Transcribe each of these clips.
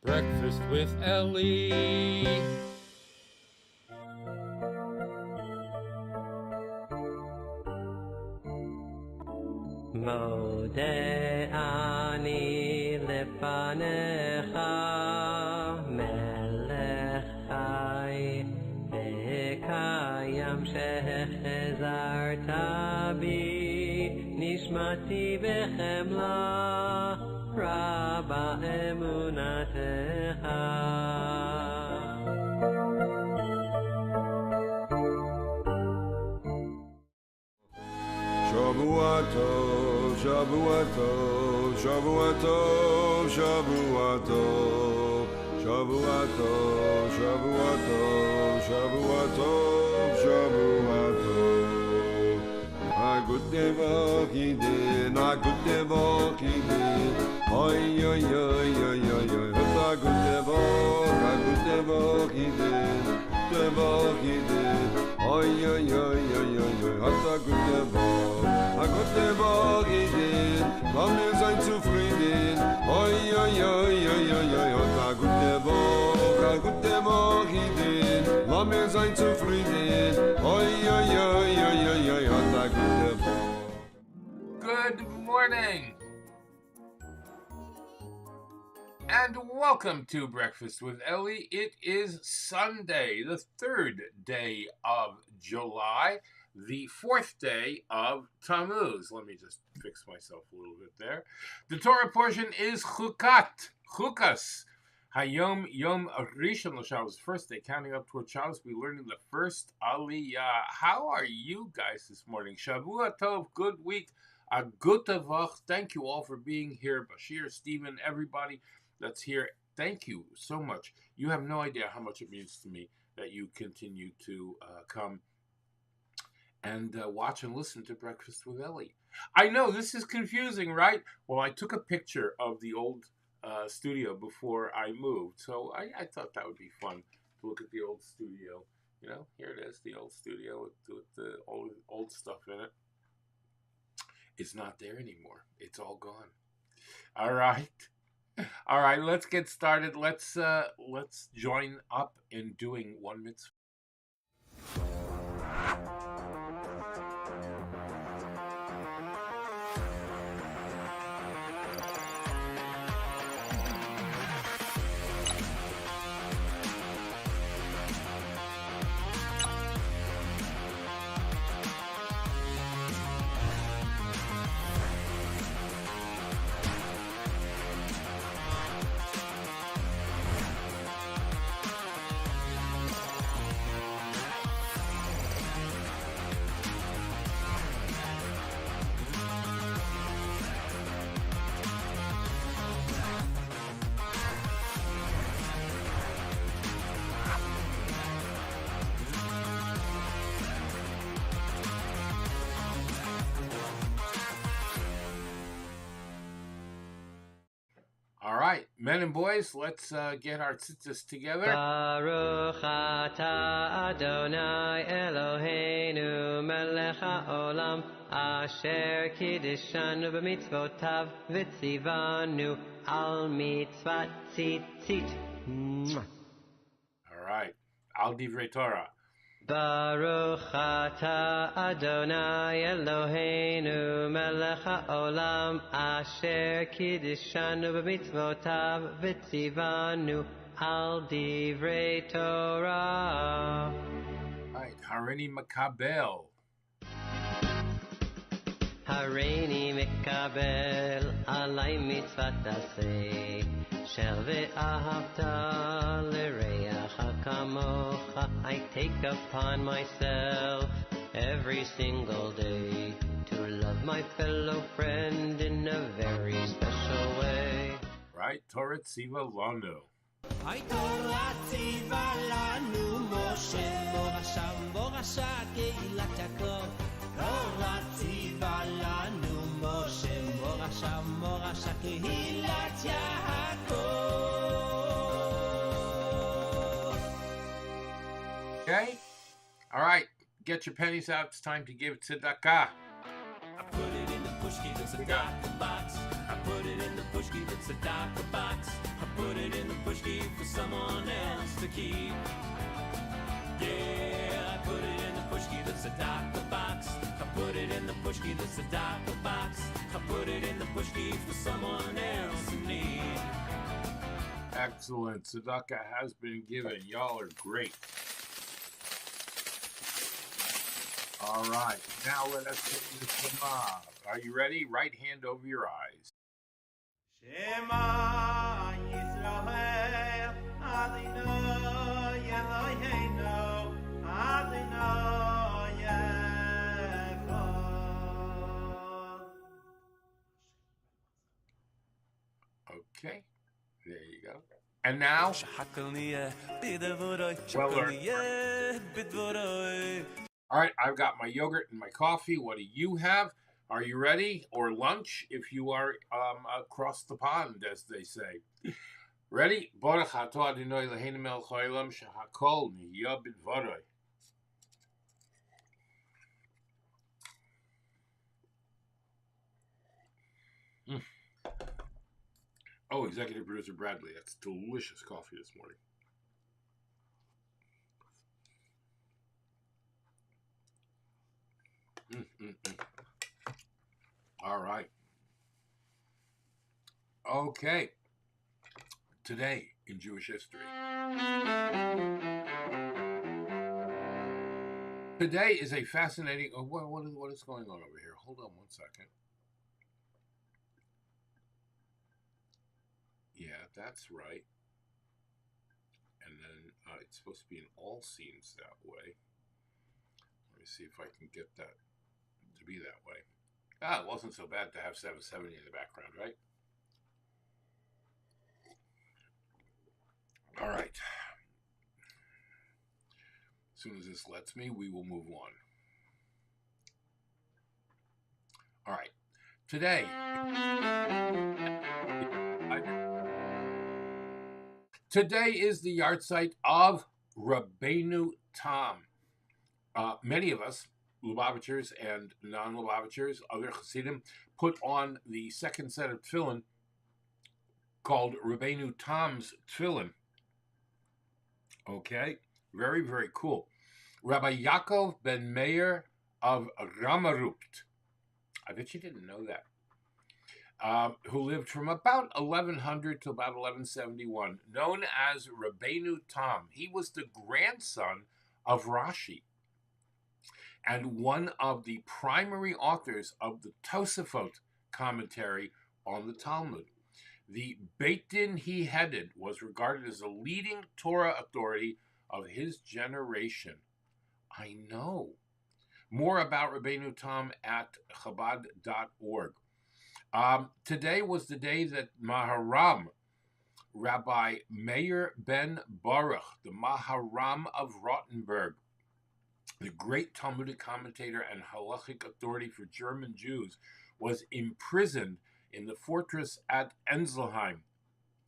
Breakfast with Elli. Mode ani lefanecha melech chai vekayam shechezarta bi nishmati bechemla Rabba emunatecha. Shavua tov, Shavua tov, Shavua tov, Shavua tov, Shavua tov, Shavua tov, Shavua tov, Shavua tov. A good devil he did, a good devil he did. Oy, oy, oy, oy, oy, oy. A good devil he did, devil he did. Oy, oy, oy, oy, oy, oy. A good devil he did. Lass mir sein zufrieden. Oy, oy, oy, oy, oy, oy. A good devil he did. Lass mir sein zufrieden. Oy, oy, oy, oy, oy, oy. A good devil. Good morning, and welcome to Breakfast with Elli. It is Sunday, the 3rd day of July, the 4th day of Tammuz. Let me just fix myself a little bit there. The Torah portion is Chukas. HaYom, Yom Rishon L'Shabbos, first day, counting up toward Shabbos. We're learning the first Aliyah. How are you guys this morning? Shavua Tov, good week. A gute Woche. Thank you all for being here. Bashir, Stephen, everybody that's here. Thank you so much. You have no idea how much it means to me that you continue to come and watch and listen to Breakfast with Elli. I know this is confusing, right? Well, I took a picture of the old studio before I moved, so I thought that would be fun to look at the old studio. You know, here it is, the old studio with the old stuff in it. It's not there anymore. It's all gone. All right, let's get started. Let's join up in doing one mitzvah. right, men and boys, let's get our tzitzis together. Baruch atah Adonai Eloheinu melech haolam asher kiddishanu b'mitzvotav v'tzivanu al mitzvat tzitzit. All right, al divrei Torah. Baruch atah Adonai Eloheinu melech haolam asher kiddishanu b'mitzvotav v'tzivanu al divrei Torah. All right, Harini Makabel. Hareini mikabel alay mitzvat aseh shel ve'ahavta l'reacha kamocha. I take upon myself every single day to love my fellow friend in a very special way. Right, Torah tziva lanu. Ay Torah tziva lanu Moshe morasha keilat Yaakov. Torah tziva lanu Moshe morasha keilat Yaakov. Okay, all right, get your pennies out. It's time to give tzedakah. I put it in the pushki, the tzedakah box. I put it in the pushki, the tzedakah box. I put it in the pushki for someone else to keep. Yeah, I put it in the pushki, the tzedakah box. I put it in the pushki, the tzedakah box. I put it in the pushki for someone else in need. Excellent, tzedakah has been given. Y'all are great. All right, now let us sing the Shema. Are you ready? Right hand over your eyes. Shema Yisrael Adonai Eloheinu Adonai Echad. Okay, there you go. And now, well learned. All right, I've got my yogurt and my coffee. What do you have? Are you ready? Or lunch, if you are across the pond, as they say. Ready? Baruch atah Adonai Eloheinu melech haolam shehakol nihya b'dvaroi. Oh, executive producer Bradley, that's delicious coffee this morning. All right. Okay. Today in Jewish history. Today is a fascinating. Oh, what is going on over here? Hold on one second. Yeah, that's right. And then it's supposed to be in all scenes that way. Let me see if I can get that to be that way. It wasn't so bad to have 770 in the background, right? All right. As soon as this lets me, we will move on. All right. Today is the YAHRZEIT of Rabbeinu Tam. Many of us, Lubavitchers and non-Lubavitchers, other Hasidim, put on the second set of tefillin called Rabbeinu Tam's tefillin. Okay, very, very cool. Rabbi Yaakov ben Meir of Ramarupt. I bet you didn't know that. Who lived from about 1100 to about 1171, known as Rabbeinu Tam. He was the grandson of Rashi and one of the primary authors of the Tosafot commentary on the Talmud. The Beit Din he headed was regarded as a leading Torah authority of his generation. I know. More about Rabbeinu Tam at Chabad.org. Today was the day that Maharam, Rabbi Meir ben Baruch, the Maharam of Rottenburg, the great Talmudic commentator and halachic authority for German Jews, was imprisoned in the fortress at Enzelheim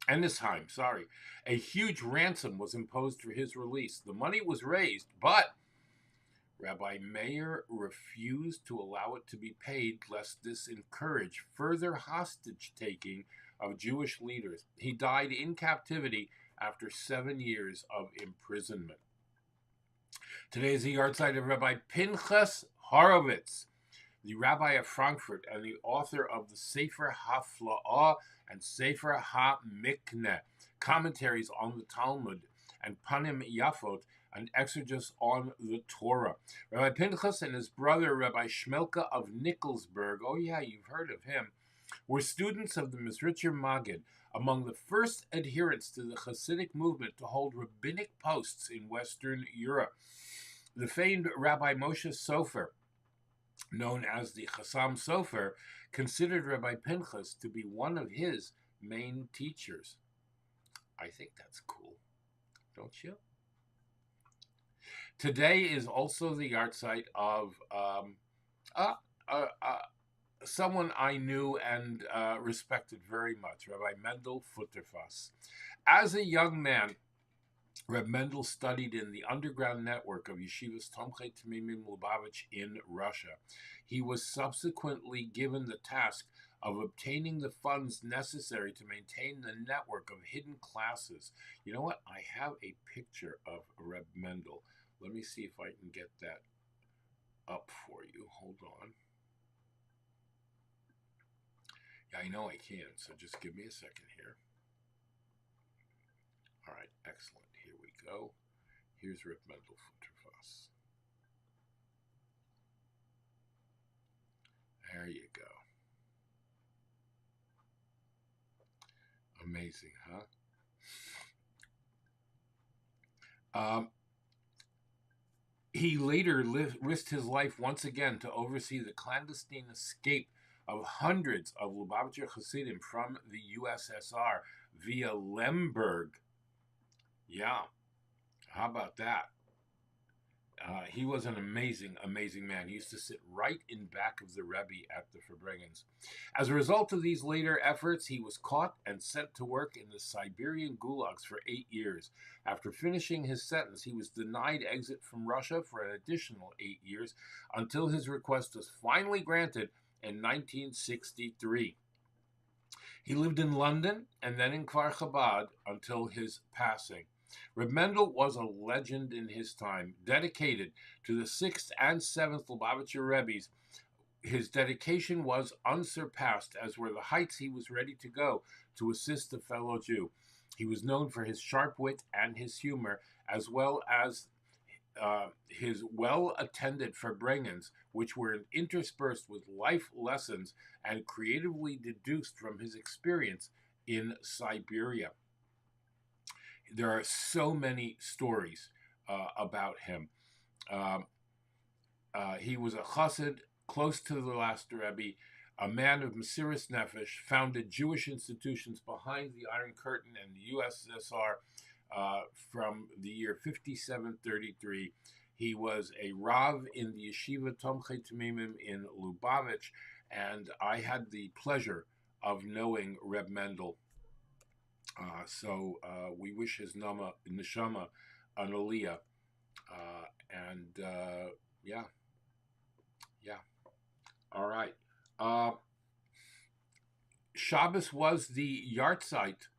and this time, sorry, a huge ransom was imposed for his release. The money was raised, but Rabbi Meir refused to allow it to be paid, lest this encourage further hostage-taking of Jewish leaders. He died in captivity after 7 years of imprisonment. Today is the yahrzeit of Rabbi Pinchas Horowitz, the rabbi of Frankfurt and the author of the Sefer HaFla'ah and Sefer HaMikneh, commentaries on the Talmud, and Panim Yafot, an exegesis on the Torah. Rabbi Pinchas and his brother Rabbi Shmelka of Nikolsburg, oh yeah, you've heard of him, were students of the Mizritcher Maggid, among the first adherents to the Hasidic movement to hold rabbinic posts in Western Europe. The famed Rabbi Moshe Sofer, known as the Chassam Sofer, considered Rabbi Pinchas to be one of his main teachers. I think that's cool, don't you? Today is also the yahrzeit of someone I knew and respected very much, Rabbi Mendel Futterfass. As a young man, Reb Mendel studied in the underground network of Yeshivas Tomchei Temimim Lubavitch in Russia. He was subsequently given the task of obtaining the funds necessary to maintain the network of hidden classes. You know what? I have a picture of Reb Mendel. Let me see if I can get that up for you. Hold on. Yeah, I know I can, so just give me a second here. All right, excellent. Here we go. Here's Reb Mendel Futterfass. There you go. Amazing, huh? He later risked his life once again to oversee the clandestine escape of hundreds of Lubavitcher Hasidim from the USSR via Lemberg. Yeah, how about that? He was an amazing, amazing man. He used to sit right in back of the Rebbe at the Farbrengens. As a result of these later efforts, he was caught and sent to work in the Siberian gulags for 8 years. After finishing his sentence, he was denied exit from Russia for an additional 8 years until his request was finally granted in 1963. He lived in London and then in Kfar Chabad until his passing. Reb Mendel was a legend in his time, dedicated to the 6th and 7th Lubavitcher Rebbes. His dedication was unsurpassed, as were the heights he was ready to go to assist a fellow Jew. He was known for his sharp wit and his humor, as well as his well-attended Farbrengens, which were interspersed with life lessons and creatively deduced from his experience in Siberia. There are so many stories about him. He was a chassid, close to the last Rebbe, a man of Mesiris Nefesh, founded Jewish institutions behind the Iron Curtain and the USSR from the year 5733. He was a Rav in the Yeshiva Tomchei Temimim in Lubavitch, and I had the pleasure of knowing Reb Mendel. So we wish his neshama an Aliyah, and yeah. All right. Shabbos was the yahrzeit,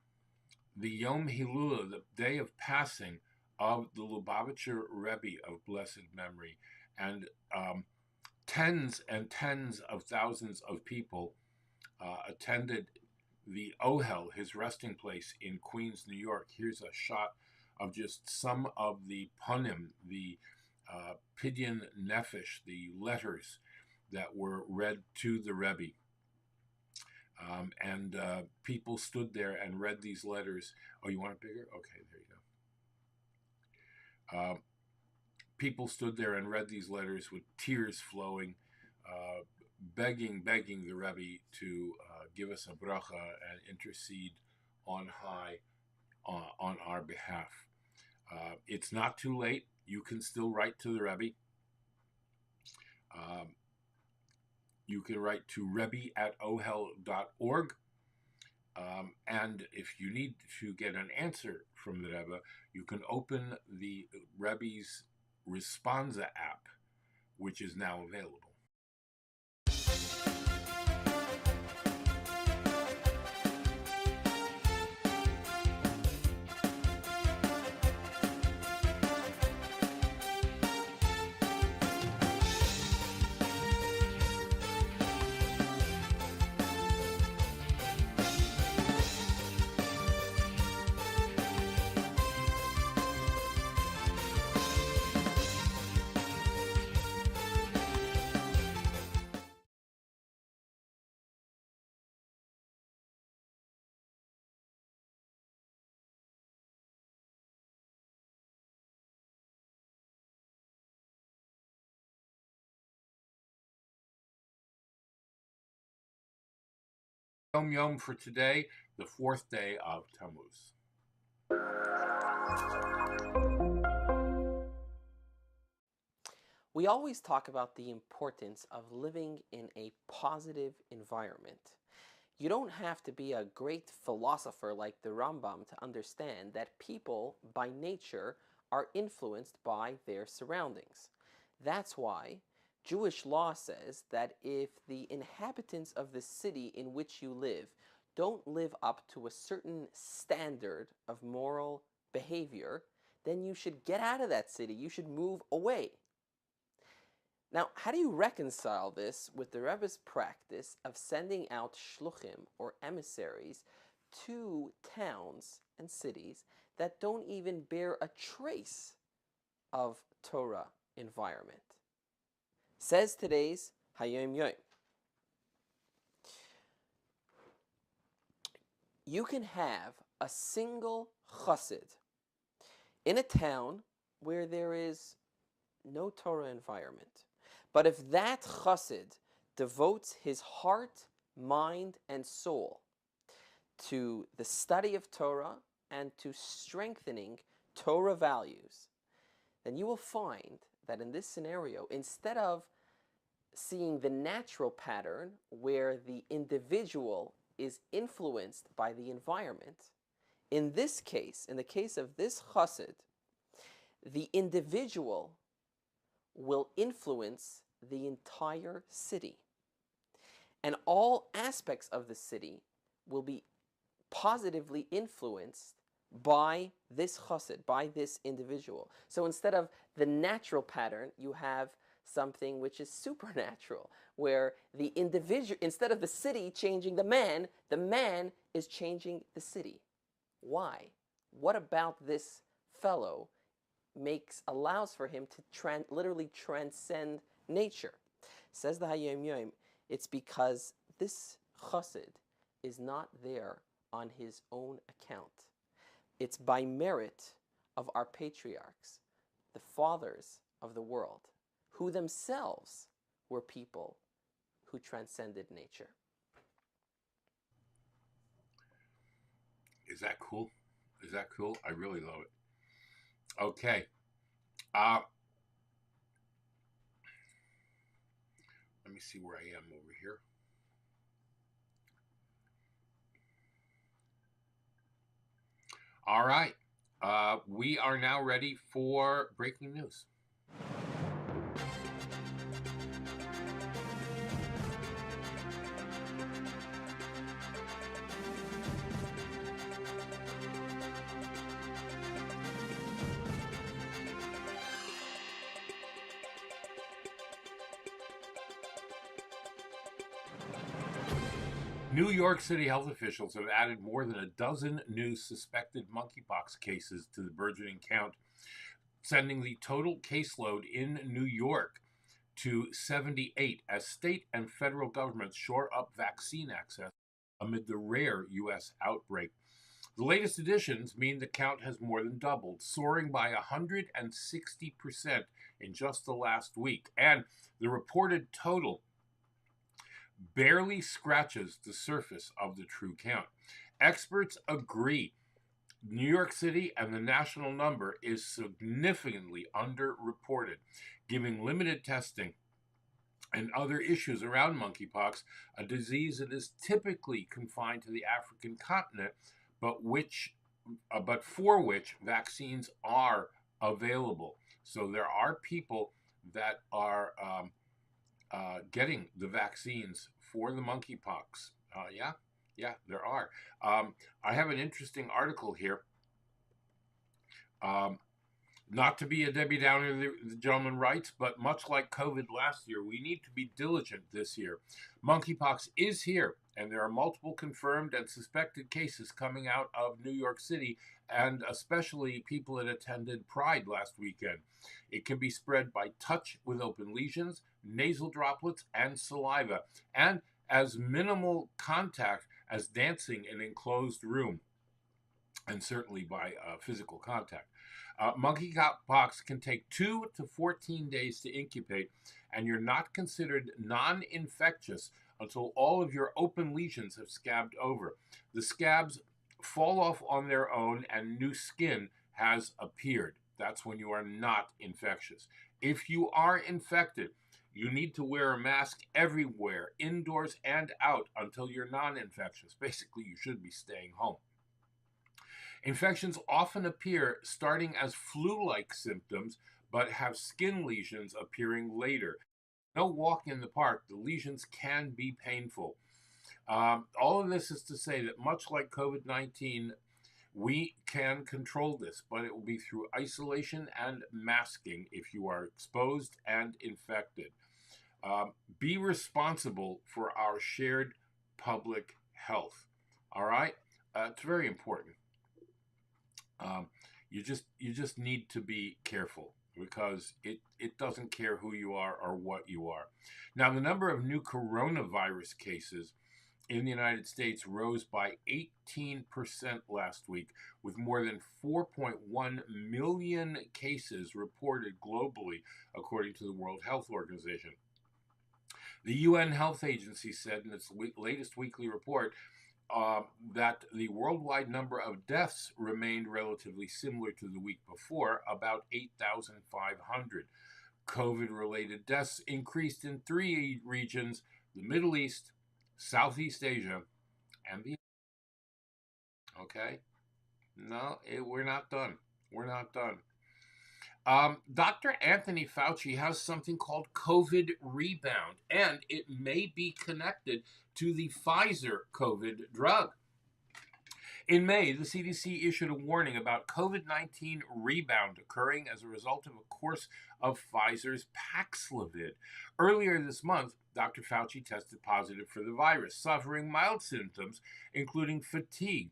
the Yom Hilula, the day of passing of the Lubavitcher Rebbe of blessed memory, and tens and tens of thousands of people attended the Ohel, his resting place in Queens, New York. Here's a shot of just some of the panim, the pidyon nefesh, the letters that were read to the Rebbe. And people stood there and read these letters. Oh, you want it bigger? Okay, there you go. People stood there and read these letters with tears flowing, begging the Rebbe to give us a bracha and intercede on high on our behalf. It's not too late. You can still write to the Rebbe. You can write to rebbe@ohel.org. And if you need to get an answer from the Rebbe, you can open the Rebbe's Responsa app, which is now available. Yom for today, the fourth day of Tammuz. We always talk about the importance of living in a positive environment. You don't have to be a great philosopher like the Rambam to understand that people, by nature, are influenced by their surroundings. That's why Jewish law says that if the inhabitants of the city in which you live don't live up to a certain standard of moral behavior, then you should get out of that city. You should move away. Now, how do you reconcile this with the Rebbe's practice of sending out shluchim, or emissaries, to towns and cities that don't even bear a trace of Torah environment? Says today's HaYom. You can have a single chassid in a town where there is no Torah environment. But if that chassid devotes his heart, mind, and soul to the study of Torah and to strengthening Torah values, then you will find that in this scenario, instead of seeing the natural pattern where the individual is influenced by the environment, in this case, in the case of this chassid, the individual will influence the entire city. And all aspects of the city will be positively influenced by this chassid, by this individual. So instead of the natural pattern, you have something which is supernatural, where the individual, instead of the city changing the man is changing the city. Why? What about this fellow allows for him to literally transcend nature? Says the HaYom, it's because this chassid is not there on his own account. It's by merit of our patriarchs, the fathers of the world, who themselves were people who transcended nature. Is that cool? Is that cool? I really love it. Okay. Let me see where I am over here. All right. We are now ready for breaking news. New York City health officials have added more than a dozen new suspected monkeypox cases to the burgeoning count, sending the total caseload in New York to 78 as state and federal governments shore up vaccine access amid the rare U.S. outbreak. The latest additions mean the count has more than doubled, soaring by 160% in just the last week, and the reported total barely scratches the surface of the true count. Experts agree New York City and the national number is significantly underreported, giving limited testing and other issues around monkeypox, a disease that is typically confined to the African continent, but for which vaccines are available. So there are people that are getting the vaccines for the monkeypox. Yeah, there are. I have an interesting article here. Not to be a Debbie Downer, the gentleman writes, but much like COVID last year, we need to be diligent this year. Monkeypox is here, and there are multiple confirmed and suspected cases coming out of New York City, and especially people that attended Pride last weekend. It can be spread by touch with open lesions, nasal droplets, and saliva, and as minimal contact as dancing in an enclosed room, and certainly by physical contact. Monkeypox can take 2 to 14 days to incubate, and you're not considered non-infectious until all of your open lesions have scabbed over. The scabs fall off on their own and new skin has appeared. That's when you are not infectious. If you are infected, you need to wear a mask everywhere, indoors and out, until you're non-infectious. Basically, you should be staying home. Infections often appear starting as flu-like symptoms, but have skin lesions appearing later. No walk in the park, the lesions can be painful. All of this is to say that much like COVID-19, we can control this, but it will be through isolation and masking if you are exposed and infected. Be responsible for our shared public health. All right? It's very important. You just need to be careful because it doesn't care who you are or what you are. Now, the number of new coronavirus cases in the United States rose by 18% last week, with more than 4.1 million cases reported globally, according to the World Health Organization. The UN Health Agency said in its latest weekly report that the worldwide number of deaths remained relatively similar to the week before, about 8,500. COVID-related deaths increased in 3 regions: the Middle East, Southeast Asia, and the... Okay? No, we're not done. We're not done. Dr. Anthony Fauci has something called COVID rebound, and it may be connected to the Pfizer COVID drug. In May, the CDC issued a warning about COVID-19 rebound occurring as a result of a course of Pfizer's Paxlovid. Earlier this month, Dr. Fauci tested positive for the virus, suffering mild symptoms, including fatigue.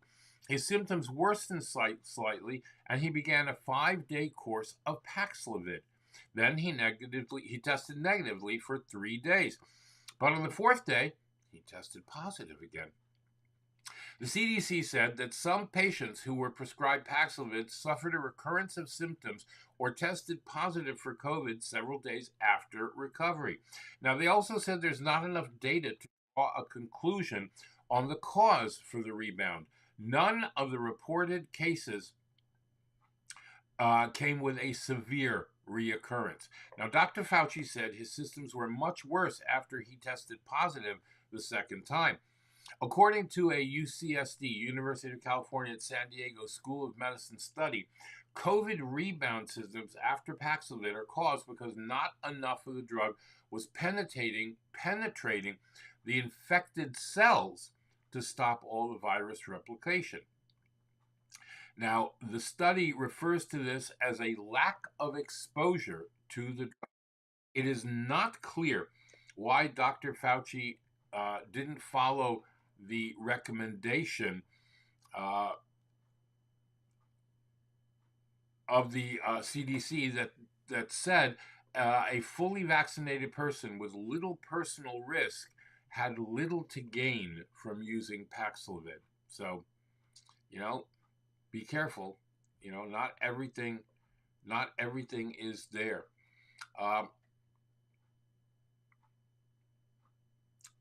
His symptoms worsened slightly, and he began a 5-day course of Paxlovid. Then he tested negatively for 3 days. But on the 4th day, he tested positive again. The CDC said that some patients who were prescribed Paxlovid suffered a recurrence of symptoms or tested positive for COVID several days after recovery. Now, they also said there's not enough data to draw a conclusion on the cause for the rebound. None of the reported cases came with a severe reoccurrence. Now, Dr. Fauci said his symptoms were much worse after he tested positive the second time. According to a UCSD, University of California at San Diego School of Medicine study, COVID rebound symptoms after Paxlovid are caused because not enough of the drug was penetrating the infected cells to stop all the virus replication. Now, the study refers to this as a lack of exposure to the drug. It is not clear why Dr. Fauci didn't follow the recommendation of the CDC that said a fully vaccinated person with little personal risk had little to gain from using Paxlovid. So, be careful. Not everything is there.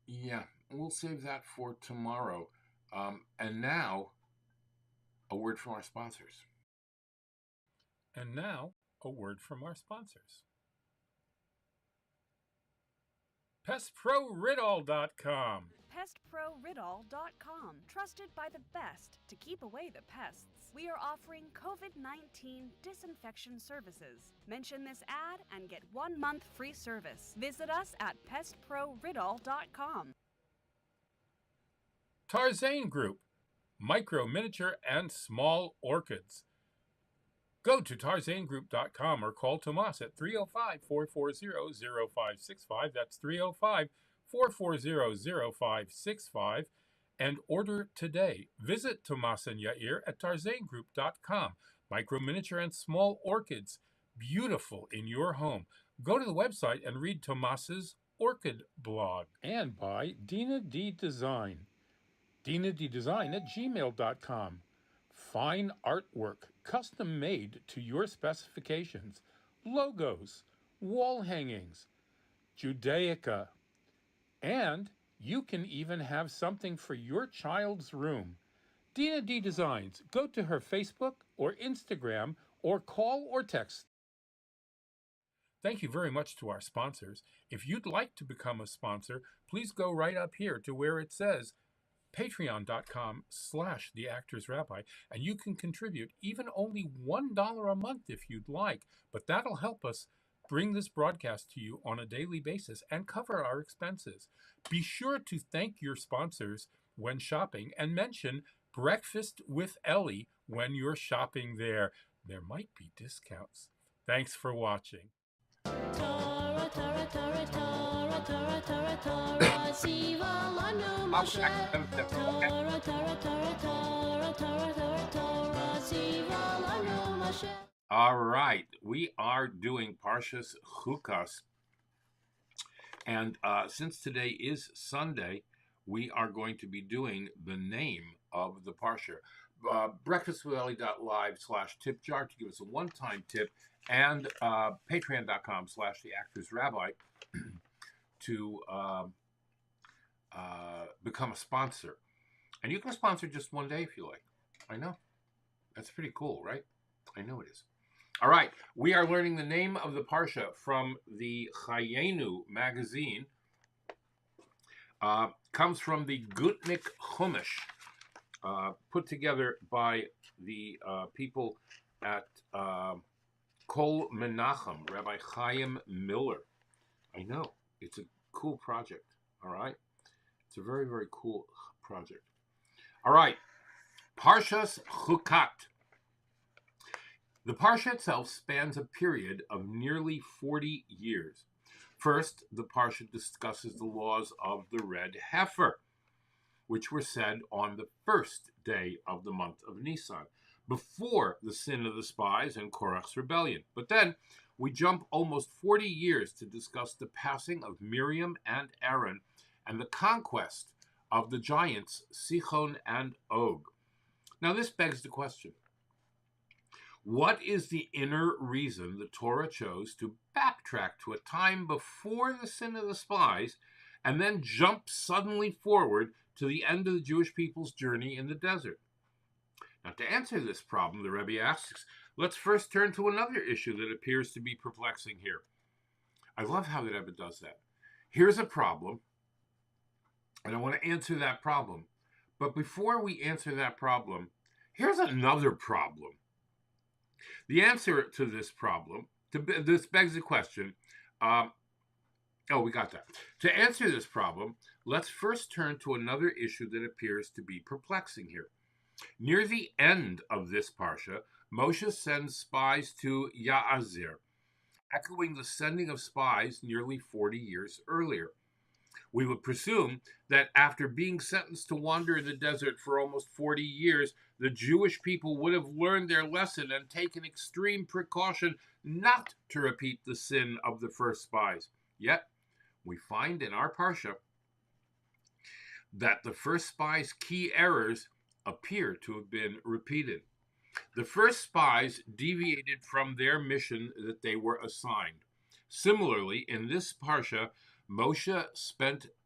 Yeah, we'll save that for tomorrow. And now, a word from our sponsors. And now, a word from our sponsors. PestProRidall.com. PestProRidall.com, trusted by the best to keep away the pests. We are offering COVID-19 disinfection services. Mention this ad and get 1 month free service. Visit us at PestProRidall.com. Tarzane Group, micro, miniature, and small orchids. Go to tarzanegroup.com or call Tomas at 305-440-0565. That's 305-440-0565. And order today. Visit Tomas and Yair at tarzanegroup.com. Micro, miniature, and small orchids. Beautiful in your home. Go to the website and read Tomas's orchid blog. And by Dina D Design. DinaDDesign at gmail.com. Fine artwork, custom made to your specifications. Logos, wall hangings, Judaica. And you can even have something for your child's room. Dina D Designs. Go to her Facebook or Instagram or call or text. Thank you very much to our sponsors. If you'd like to become a sponsor, please go right up here to where it says patreon.com/theactorsrabbi, and you can contribute even only $1 a month if you'd like, but that'll help us bring this broadcast to you on a daily basis and cover our expenses. Be sure to thank your sponsors when shopping and mention Breakfast with Elli when you're shopping there. There might be discounts. Thanks for watching. Torah, Torah, Torah, Torah, Torah, Torah, Torah, Siva Lanu Moshe. Torah, Torah, Torah, Torah, Torah, Torah, Torah, Siva Lanu Moshe. All right, we are doing Parshas Chukas, and since today is Sunday, we are going to be doing the name of the Parsha. breakfastwithelli.live/tip jar to give us a one-time tip, and patreon.com/theactorsrabbi to become a sponsor. And you can sponsor just one day if you like. I know. That's pretty cool, right? I know it is. All right. We are learning the name of the Parsha from the Chayenu magazine. Comes from the Gutnik Chumash, put together by the people at Kol Menachem, Rabbi Chaim Miller. I know. It's a cool project. All right. It's a very, very cool project. All right. Parshas Chukat. The Parsha itself spans a period of nearly 40 years. First, the Parsha discusses the laws of the red heifer, which were said on the first day of the month of Nisan, before the sin of the spies and Korach's rebellion. But then we jump almost 40 years to discuss the passing of Miriam and Aaron and the conquest of the giants Sichon and Og. Now this begs the question, what is the inner reason the Torah chose to backtrack to a time before the sin of the spies and then jump suddenly forward to the end of the Jewish people's journey in the desert? Now, to answer this problem, the Rebbe asks, let's first turn to another issue that appears to be perplexing here. I love how the Rebbe does that. Here's a problem, and I want to answer that problem. But before we answer that problem, here's another problem. The answer to this problem, this begs the question, we got that. To answer this problem, let's first turn to another issue that appears to be perplexing here. Near the end of this Parsha, Moshe sends spies to YAHRZEIT, echoing the sending of spies nearly 40 years earlier. We would presume that after being sentenced to wander in the desert for almost 40 years, the Jewish people would have learned their lesson and taken extreme precaution not to repeat the sin of the first spies. Yet, we find in our Parsha that the first spies' key errors appear to have been repeated. The first spies deviated from their mission that they were assigned. Similarly, in this Parsha, Moshe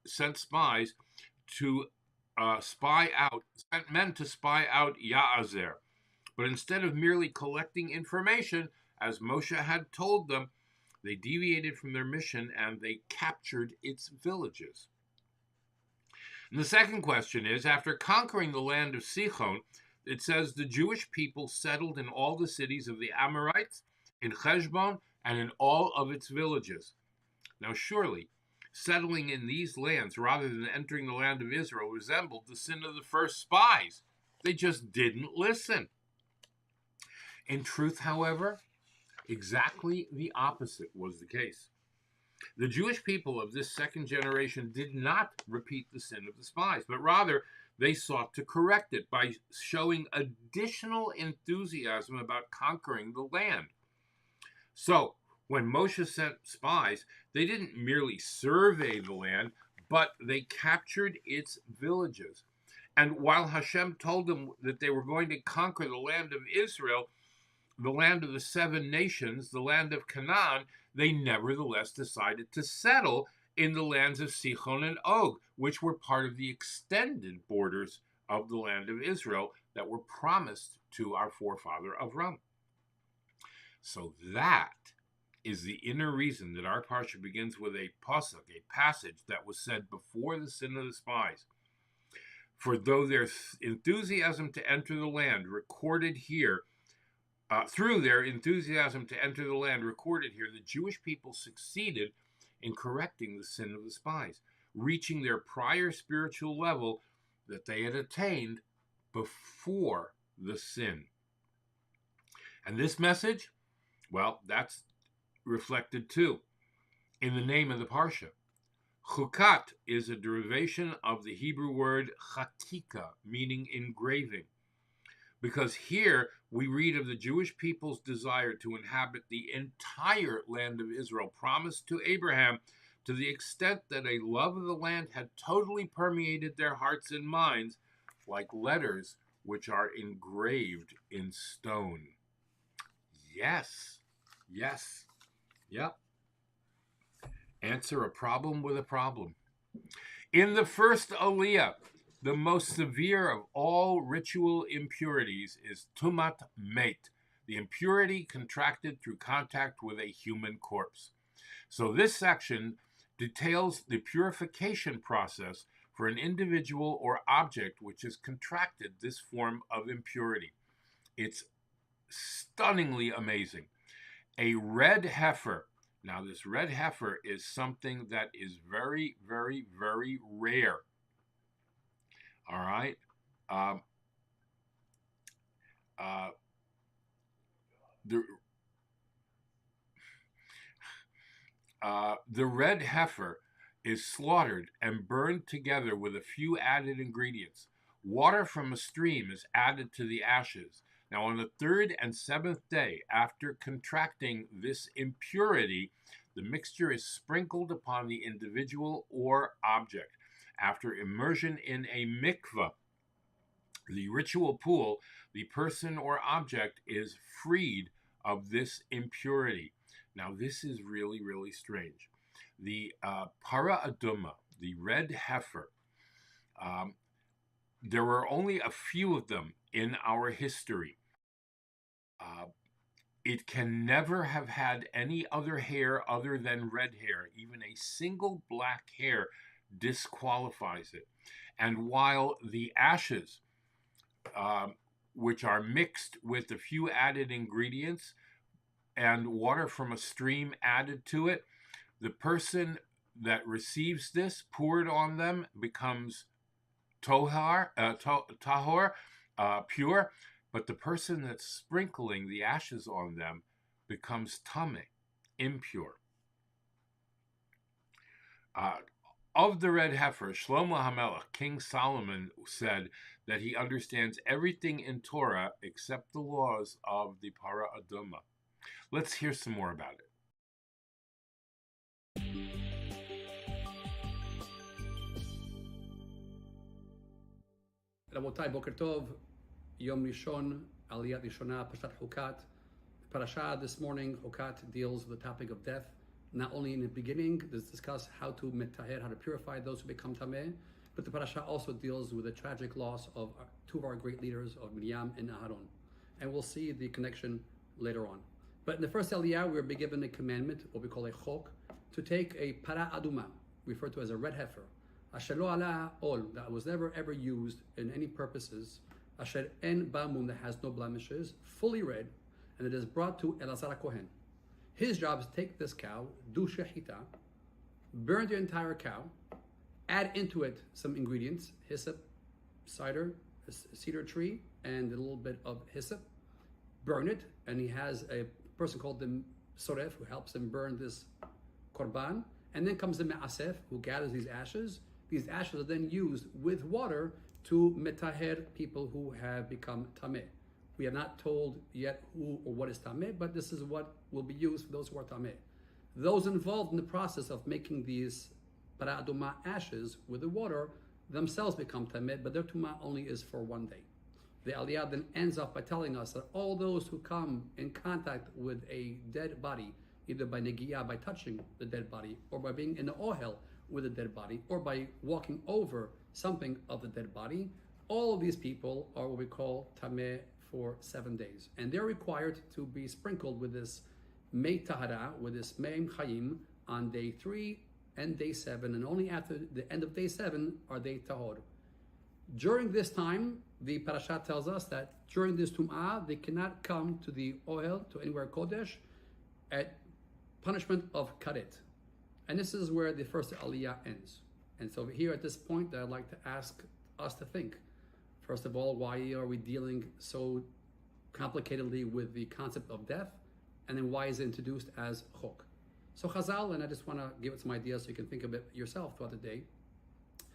sent spies to sent men to spy out YAHRZEIT. But instead of merely collecting information, as Moshe had told them, They deviated from their mission and they captured its villages. And the second question is, after conquering the land of Sichon, it says the Jewish people settled in all the cities of the Amorites, in Heshbon, and in all of its villages. Now surely, settling in these lands rather than entering the land of Israel resembled the sin of the first spies. They just didn't listen. In truth, however, exactly the opposite was the case. The Jewish people of this second generation did not repeat the sin of the spies, but rather they sought to correct it by showing additional enthusiasm about conquering the land. So, when Moshe sent spies, they didn't merely survey the land, but they captured its villages. And while Hashem told them that they were going to conquer the land of Israel, the land of the 7 nations, the land of Canaan, they nevertheless decided to settle in the lands of Sichon and Og, which were part of the extended borders of the land of Israel that were promised to our forefather Avram. So that is the inner reason that our parsha begins with a pasuk, a passage that was said before the sin of the spies. For though their enthusiasm to enter the land recorded here, through their enthusiasm to enter the land recorded here, the Jewish people succeeded in correcting the sin of the spies, reaching their prior spiritual level that they had attained before the sin. And this message, well, that's reflected too in the name of the parsha. Chukat is a derivation of the Hebrew word chatika, meaning engraving. Because here we read of the Jewish people's desire to inhabit the entire land of Israel promised to Abraham, to the extent that a love of the land had totally permeated their hearts and minds, like letters which are engraved in stone. Yes, yes, yep. Answer a problem with a problem. In the first Aliyah, the most severe of all ritual impurities is tumat met, the impurity contracted through contact with a human corpse. So this section details the purification process for an individual or object which has contracted this form of impurity. It's stunningly amazing. A red heifer. Now, this red heifer is something that is very, very, very rare. All right. The red heifer is slaughtered and burned together with a few added ingredients. Water from a stream is added to the ashes. Now, on the 3rd and 7th day after contracting this impurity, the mixture is sprinkled upon the individual or object. After immersion in a mikvah, the ritual pool, the person or object is freed of this impurity. Now, this is really, really strange. The para aduma, the red heifer, there were only a few of them in our history. It can never have had any other hair other than red hair. Even a single black hair disqualifies it. And while the ashes, which are mixed with a few added ingredients and water from a stream added to it, the person that receives this poured on them becomes tahor, pure, but the person that's sprinkling the ashes on them becomes tameh, impure. Of the red heifer, Shlomo HaMelech, King Solomon, said that he understands everything in Torah except the laws of the para aduma. Let's hear some more about it. Rabotai, Boker Tov, Yom Rishon, Aliyah Rishonah, Pashat Chukat. The parasha this morning, Chukat, deals with the topic of death. Not only in the beginning, does discuss how to metaher, how to purify those who become tameh, but the parasha also deals with the tragic loss of 2 of our great leaders, of Miriam and Aharon. And we'll see the connection later on. But in the first Aliyah, we were given a commandment, what we call a chok, to take a para aduma, referred to as a red heifer, asher lo ala ol, that was never ever used in any purposes, asher en bamum, that has no blemishes, fully red, and it is brought to Elazar Kohen. His job is to take this cow, do shechita, burn the entire cow, add into it some ingredients, hyssop, cider, a cedar tree, and a little bit of hyssop, burn it, and he has a person called the soref who helps him burn this korban, and then comes the me'asef who gathers these ashes. These ashes are then used with water to metaher people who have become tameh. We are not told yet who or what is tameh, but this is what will be used for those who are tameh. Those involved in the process of making these para aduma ashes with the water themselves become tameh, but their tumah only is for one day. The Aliyah then ends up by telling us that all those who come in contact with a dead body, either by negiyah, by touching the dead body, or by being in the ohel with a dead body, or by walking over something of the dead body, all of these people are what we call tameh for 7 days. And they're required to be sprinkled with this mei tahara, with this meim chayim, on day 3 and day 7, and only after the end of day 7 are they tahor. During this time, the parasha tells us that during this tum'ah, they cannot come to the ohel, to anywhere kodesh, at punishment of karet. And this is where the first aliyah ends. And so here at this point, I'd like to ask us to think. First of all, why are we dealing so complicatedly with the concept of death? And then why is it introduced as chok? So Chazal, and I just want to give it some ideas so you can think of it yourself throughout the day,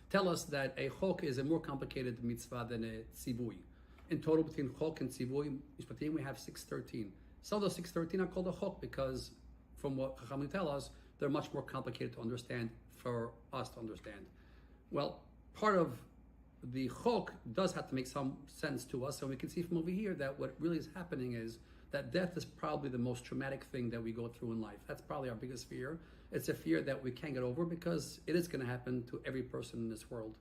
tell us that a chok is a more complicated mitzvah than a tzivui. In total, between chok and tzivui, we have 613. Some of those 613 are called a chok because, from what Chachamim tell us, they're much more complicated to understand for us to understand. Well, part of the chok does have to make some sense to us, and we can see from over here that what really is happening is that death is probably the most traumatic thing that we go through in life. That's probably our biggest fear. It's a fear that we can't get over because it is going to happen to every person in this world.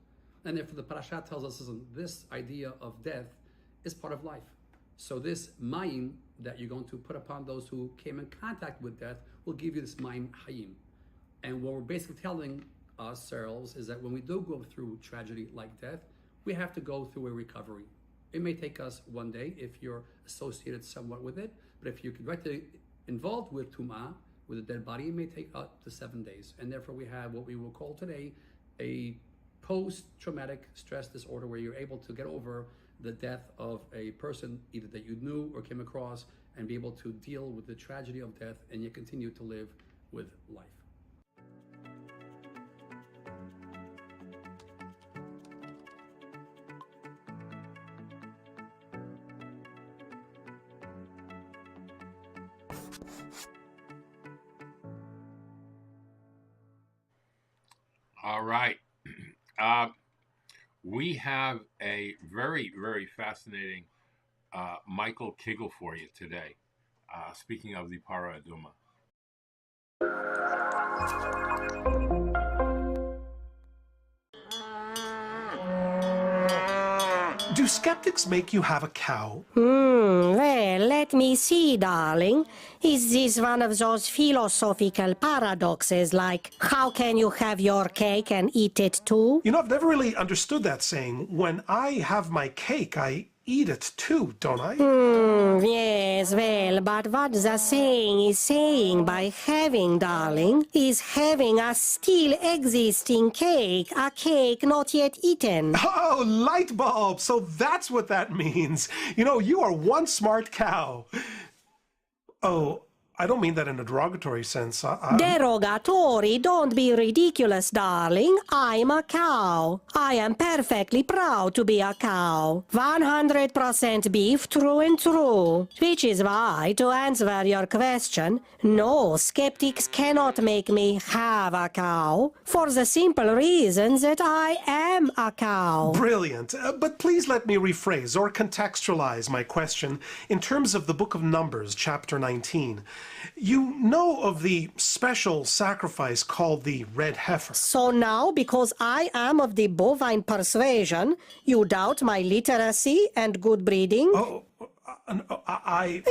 And therefore the parasha tells us, listen, this idea of death is part of life. So this mayim that you're going to put upon those who came in contact with death will give you this mayim hayim. And what we're basically telling ourselves is that when we do go through tragedy like death, we have to go through a recovery. It may take us one day if you're associated somewhat with it, but if you're directly involved with tum'ah, with a dead body, it may take up to 7 days. And therefore we have what we will call today a post-traumatic stress disorder, where you're able to get over the death of a person either that you knew or came across and be able to deal with the tragedy of death, and you continue to live with life. All right. We have a very, very fascinating Michael Kigel for you today. Speaking of the Para Aduma. Do skeptics make you have a cow? Well, let me see, darling. Is this one of those philosophical paradoxes like, how can you have your cake and eat it too? You know, I've never really understood that saying. When I have my cake, I eat it too, don't I? Yes, well, but what the saying is saying by having, darling, is having a still existing cake, a cake not yet eaten. Oh, light bulb! So that's what that means. You know, you are one smart cow. Oh, I don't mean that in a derogatory sense. Derogatory? Don't be ridiculous, darling. I'm a cow. I am perfectly proud to be a cow. 100% beef, true and true. Which is why, to answer your question, no, skeptics cannot make me have a cow, for the simple reason that I am a cow. Brilliant. But please let me rephrase or contextualize my question in terms of the book of Numbers, chapter 19. You know of the special sacrifice called the red heifer. So now, because I am of the bovine persuasion, you doubt my literacy and good breeding? Oh,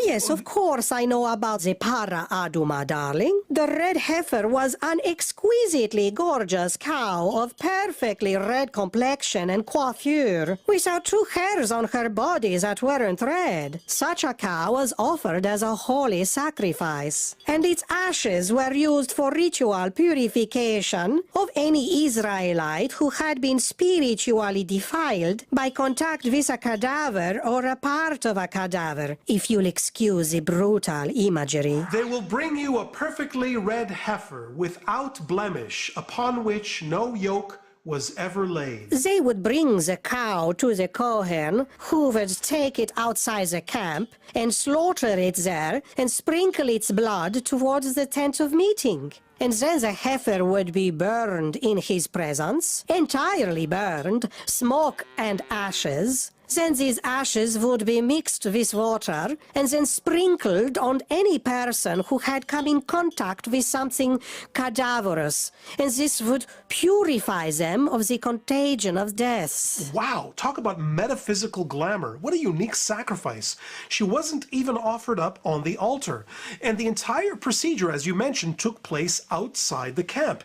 Yes, of course I know about the para aduma, darling. The red heifer was an exquisitely gorgeous cow of perfectly red complexion and coiffure, without 2 hairs on her body that weren't red. Such a cow was offered as a holy sacrifice, and its ashes were used for ritual purification of any Israelite who had been spiritually defiled by contact with a cadaver or a part of a cadaver, if you'll excuse the brutal imagery. They will bring you a perfectly red heifer without blemish, upon which no yoke was ever laid. They would bring the cow to the Kohen, who would take it outside the camp and slaughter it there and sprinkle its blood towards the tent of meeting. And then the heifer would be burned in his presence, entirely burned, smoke and ashes. Then these ashes would be mixed with water and then sprinkled on any person who had come in contact with something cadaverous. And this would purify them of the contagion of death. Wow, talk about metaphysical glamour. What a unique sacrifice. She wasn't even offered up on the altar. And the entire procedure, as you mentioned, took place outside the camp.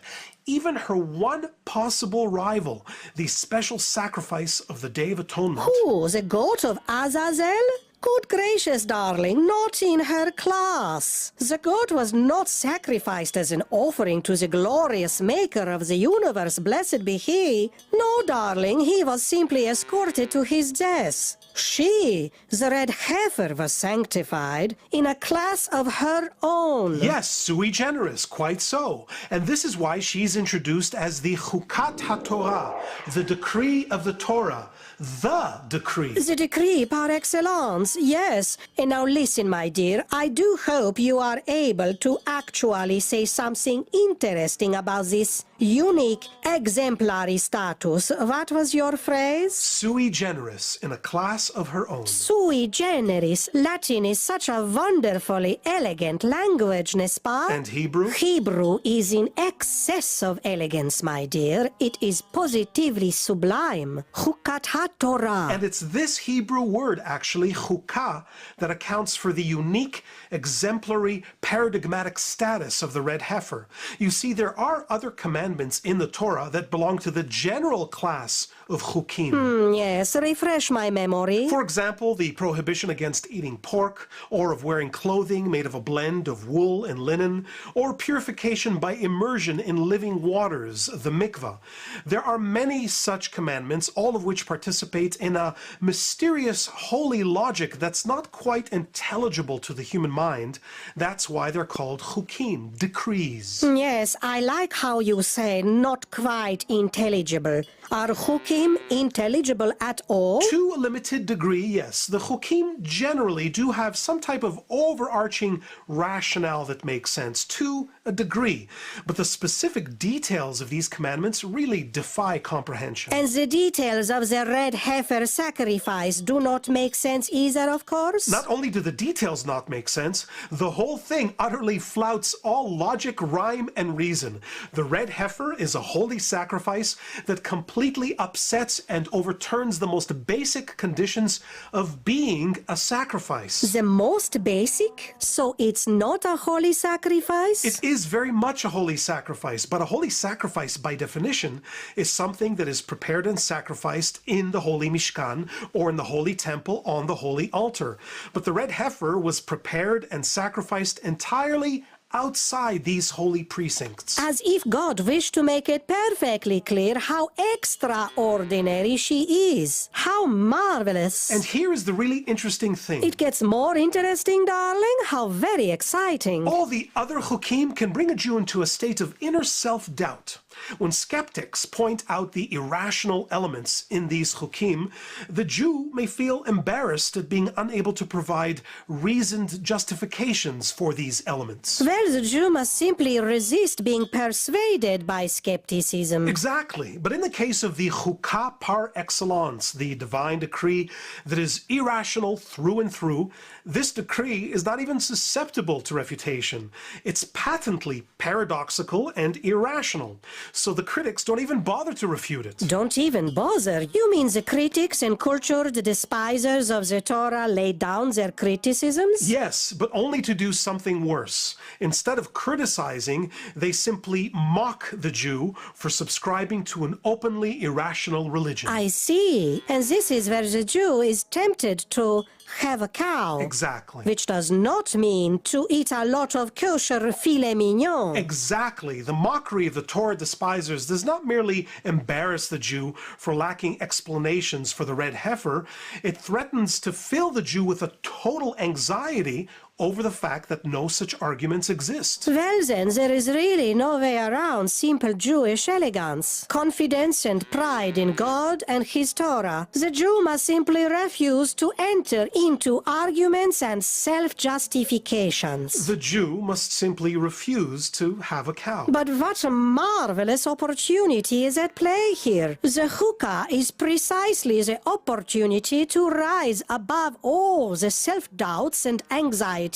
Even her one possible rival, the special sacrifice of the Day of Atonement. Who, the goat of Azazel? Good gracious, darling, not in her class. The goat was not sacrificed as an offering to the glorious maker of the universe, blessed be he. No, darling, he was simply escorted to his death. She, the red heifer, was sanctified in a class of her own. Yes, sui generis, quite so. And this is why she's introduced as the Chukat HaTorah, the decree of the Torah, the decree. The decree par excellence, yes. And now listen, my dear, I do hope you are able to actually say something interesting about this unique, exemplary status. What was your phrase? Sui generis, in a class of her own. Sui generis. Latin is such a wonderfully elegant language, n'est-ce pas? And Hebrew? Hebrew is in excess of elegance, my dear. It is positively sublime. Chukat HaTorah. And it's this Hebrew word, actually, chukah, that accounts for the unique, exemplary, paradigmatic status of the red heifer. You see, there are other commandments in the Torah that belong to the general class of chukim. Yes, refresh my memory. For example, the prohibition against eating pork, or of wearing clothing made of a blend of wool and linen, or purification by immersion in living waters, the mikvah. There are many such commandments, all of which participate in a mysterious holy logic that's not quite intelligible to the human mind. That's why they're called chukim, decrees. Yes, I like how you say not quite intelligible. Are chukim intelligible at all? To a limited degree, yes. The chukim generally do have some type of overarching rationale that makes sense, to a degree. But the specific details of these commandments really defy comprehension. And the details of the red heifer sacrifice do not make sense either, of course? Not only do the details not make sense, the whole thing utterly flouts all logic, rhyme, and reason. The red heifer is a holy sacrifice that completely upsets and overturns the most basic conditions of being a sacrifice. The most basic? So it's not a holy sacrifice? It is very much a holy sacrifice, but a holy sacrifice by definition is something that is prepared and sacrificed in the holy Mishkan or in the holy temple on the holy altar. But the red heifer was prepared and sacrificed entirely outside these holy precincts. As if God wished to make it perfectly clear how extraordinary she is. How marvelous. And here is the really interesting thing. It gets more interesting, darling. How very exciting. All the other chukim can bring a Jew into a state of inner self-doubt. When skeptics point out the irrational elements in these chukim, the Jew may feel embarrassed at being unable to provide reasoned justifications for these elements. Well, the Jew must simply resist being persuaded by skepticism. Exactly. But in the case of the chukah par excellence, the divine decree that is irrational through and through, this decree is not even susceptible to refutation. It's patently paradoxical and irrational. so the critics don't even bother to refute it. Don't even bother. You mean the critics and cultured despisers of the Torah lay down their criticisms? Yes, but only to do something worse. Instead of criticizing, they simply mock the Jew for subscribing to an openly irrational religion. I see. And this is where the Jew is tempted to have a cow. Exactly. Which does not mean to eat a lot of kosher filet mignon. Exactly. The mockery of the Torah despisers does not merely embarrass the Jew for lacking explanations for the red heifer, it threatens to fill the Jew with a total anxiety over the fact that no such arguments exist. Well then, there is really no way around simple Jewish elegance, confidence and pride in God and His Torah. The Jew must simply refuse to enter into arguments and self-justifications. The Jew must simply refuse to have a cow. But what a marvelous opportunity is at play here. The Chukas is precisely the opportunity to rise above all the self-doubts and anxieties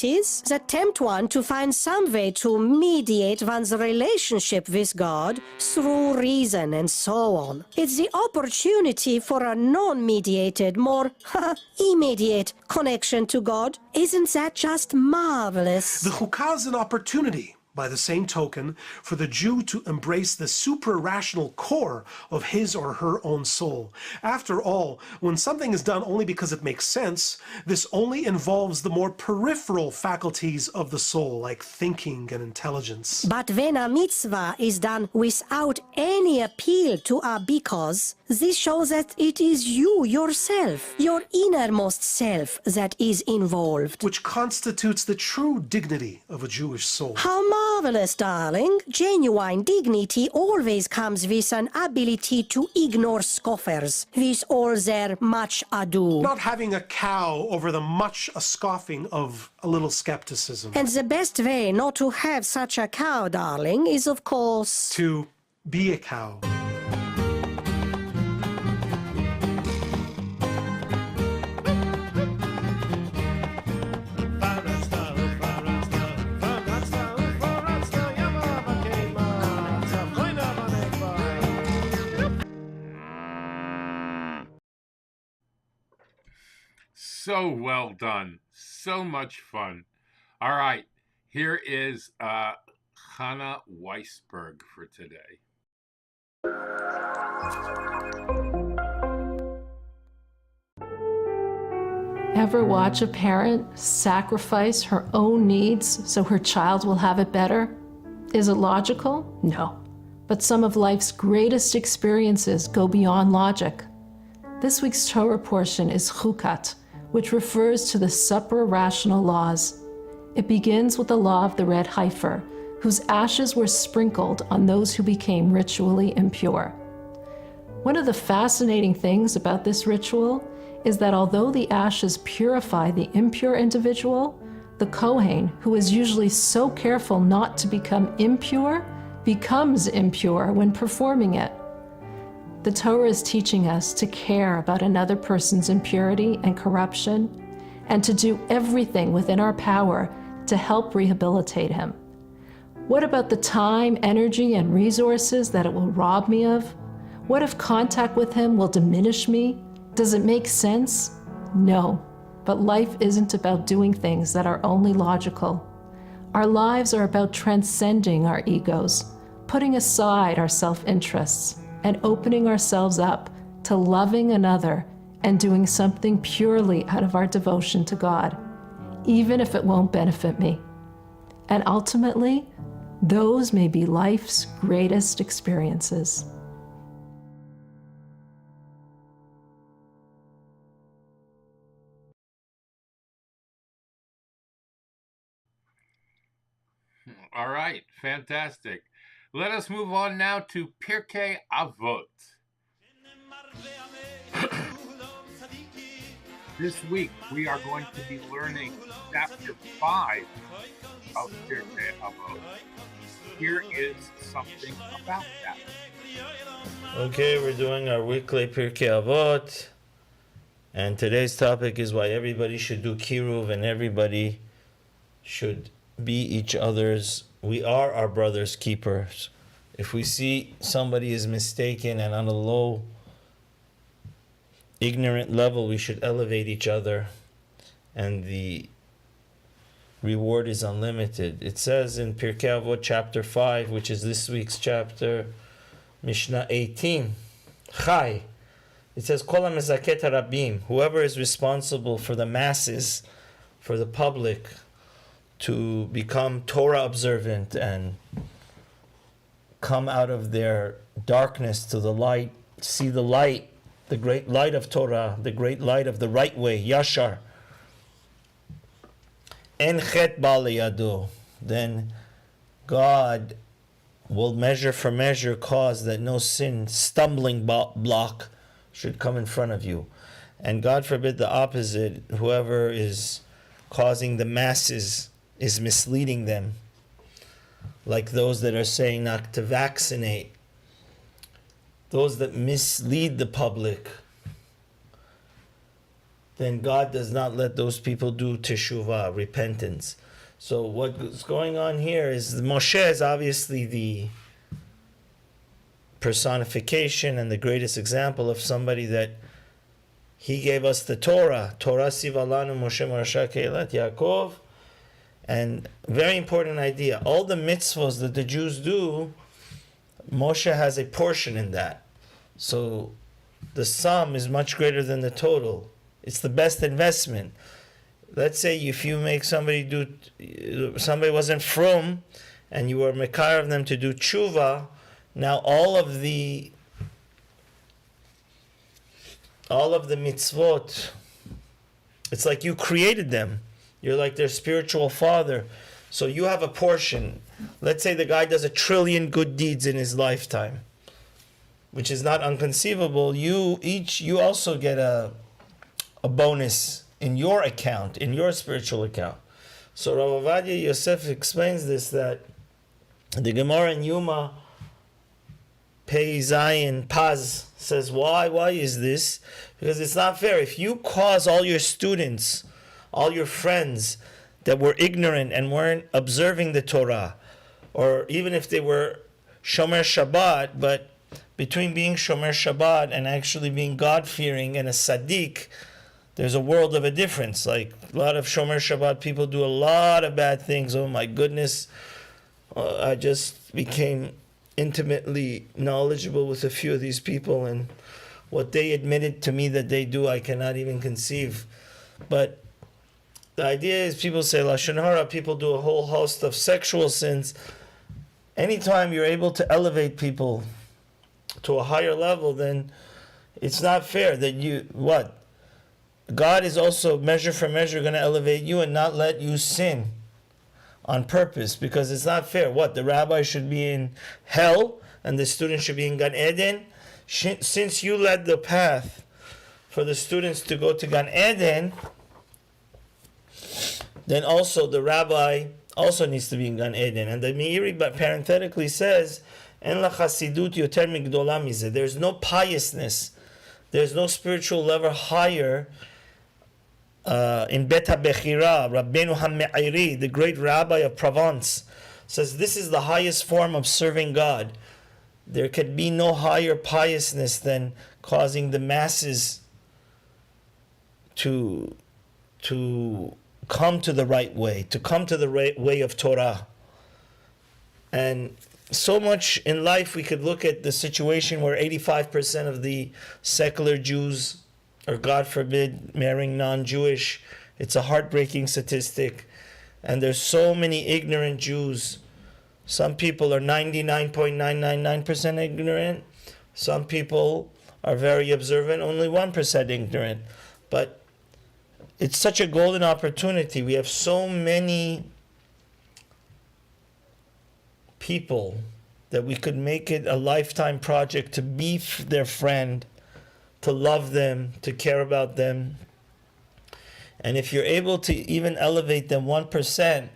that tempt one to find some way to mediate one's relationship with God through reason and so on. It's the opportunity for a non-mediated, more immediate connection to God. Isn't that just marvelous? The Chukas is an opportunity, by the same token, for the Jew to embrace the super-rational core of his or her own soul. After all, when something is done only because it makes sense, this only involves the more peripheral faculties of the soul, like thinking and intelligence. But when a mitzvah is done without any appeal to a because, this shows that it is you yourself, your innermost self, that is involved. Which constitutes the true dignity of a Jewish soul. How marvelous, darling. Genuine dignity always comes with an ability to ignore scoffers, with all their much ado. Not having a cow over the much scoffing of a little skepticism. And the best way not to have such a cow, darling, is of course... to be a cow. So well done. So much fun. All right. Here is Hannah Weisberg for today. Ever watch a parent sacrifice her own needs so her child will have it better? Is it logical? No. But some of life's greatest experiences go beyond logic. This week's Torah portion is Chukas, which refers to the supra-rational laws. It begins with the law of the red heifer, whose ashes were sprinkled on those who became ritually impure. One of the fascinating things about this ritual is that although the ashes purify the impure individual, the Kohen, who is usually so careful not to become impure, becomes impure when performing it. The Torah is teaching us to care about another person's impurity and corruption, and to do everything within our power to help rehabilitate him. What about the time, energy, and resources that it will rob me of? What if contact with him will diminish me? Does it make sense? No, but life isn't about doing things that are only logical. Our lives are about transcending our egos, putting aside our self-interests, and opening ourselves up to loving another and doing something purely out of our devotion to God, even if it won't benefit me. And ultimately, those may be life's greatest experiences. All right, fantastic. Let us move on now to Pirkei Avot. This week we are going to be learning chapter 5 of Pirkei Avot. Here is something about that. Okay, we're doing our weekly Pirkei Avot, and today's topic is why everybody should do kiruv and everybody should be each other's. We are our brother's keepers. if we see somebody is mistaken and on a low, ignorant level, we should elevate each other, and the reward is unlimited. It says in Pirkei Avot chapter 5, which is this week's chapter, Mishnah 18, Chai. It says, Kol ha-mezaket harabim, whoever is responsible for the masses, for the public, to become Torah observant and come out of their darkness to the light, see the light, the great light of Torah, the great light of the right way, Yashar. En chet ba liyado, then God will measure for measure cause that no sin, stumbling block should come in front of you. And God forbid the opposite, whoever is causing the masses is misleading them, like those that are saying not to vaccinate, those that mislead the public, then God does not let those people do teshuvah, repentance. So what's going on here is Moshe is obviously the personification and the greatest example of somebody that he gave us the Torah. Torah sivalanu Moshe Marasha Keilat Yaakov. And very important idea. All the mitzvahs that the Jews do, Moshe has a portion in that. So the sum is much greater than the total. It's the best investment. Let's say if you make somebody wasn't frum, and you were mekar of them to do tshuva, now all of the mitzvot, it's like you created them. You're like their spiritual father. So you have a portion. Let's say the guy does 1 trillion good deeds in his lifetime, which is not unconceivable. You also get a bonus in your account, in your spiritual account. So Rav Ovadia Yosef explains this, that the Gemara in Yuma, Pei Zayin Paz, says, why is this? Because it's not fair. If you cause all your students, all your friends that were ignorant and weren't observing the Torah, or even if they were Shomer Shabbat, but between being Shomer Shabbat and actually being God-fearing and a Sadiq, there's a world of a difference. Like a lot of Shomer Shabbat people do a lot of bad things. Oh my goodness. I just became intimately knowledgeable with a few of these people, and what they admitted to me that they do, I cannot even conceive. But the idea is, people say Lashon Hara, people do a whole host of sexual sins. Anytime you're able to elevate people to a higher level, then it's not fair that God is also measure for measure going to elevate you and not let you sin on purpose, because it's not fair. The rabbi should be in hell and the student should be in Gan Eden? Since you led the path for the students to go to Gan Eden, then also the rabbi also needs to be in Gan Eden. And the Meiri parenthetically says, En la chasidut yoter migdola mizeh. There's no piousness, there's no spiritual level higher. In Bet HaBechira, Rabbeinu HaMe'iri, the great rabbi of Provence, says this is the highest form of serving God. There could be no higher piousness than causing the masses to come to the right way, to come to the right way of Torah. And so much in life we could look at the situation where 85% of the secular Jews, or God forbid, marrying non-Jewish. It's a heartbreaking statistic. And there's so many ignorant Jews. Some people are 99.999% ignorant. Some people are very observant, only 1% ignorant. But it's such a golden opportunity. We have so many people that we could make it a lifetime project to be their friend, to love them, to care about them. And if you're able to even elevate them 1%,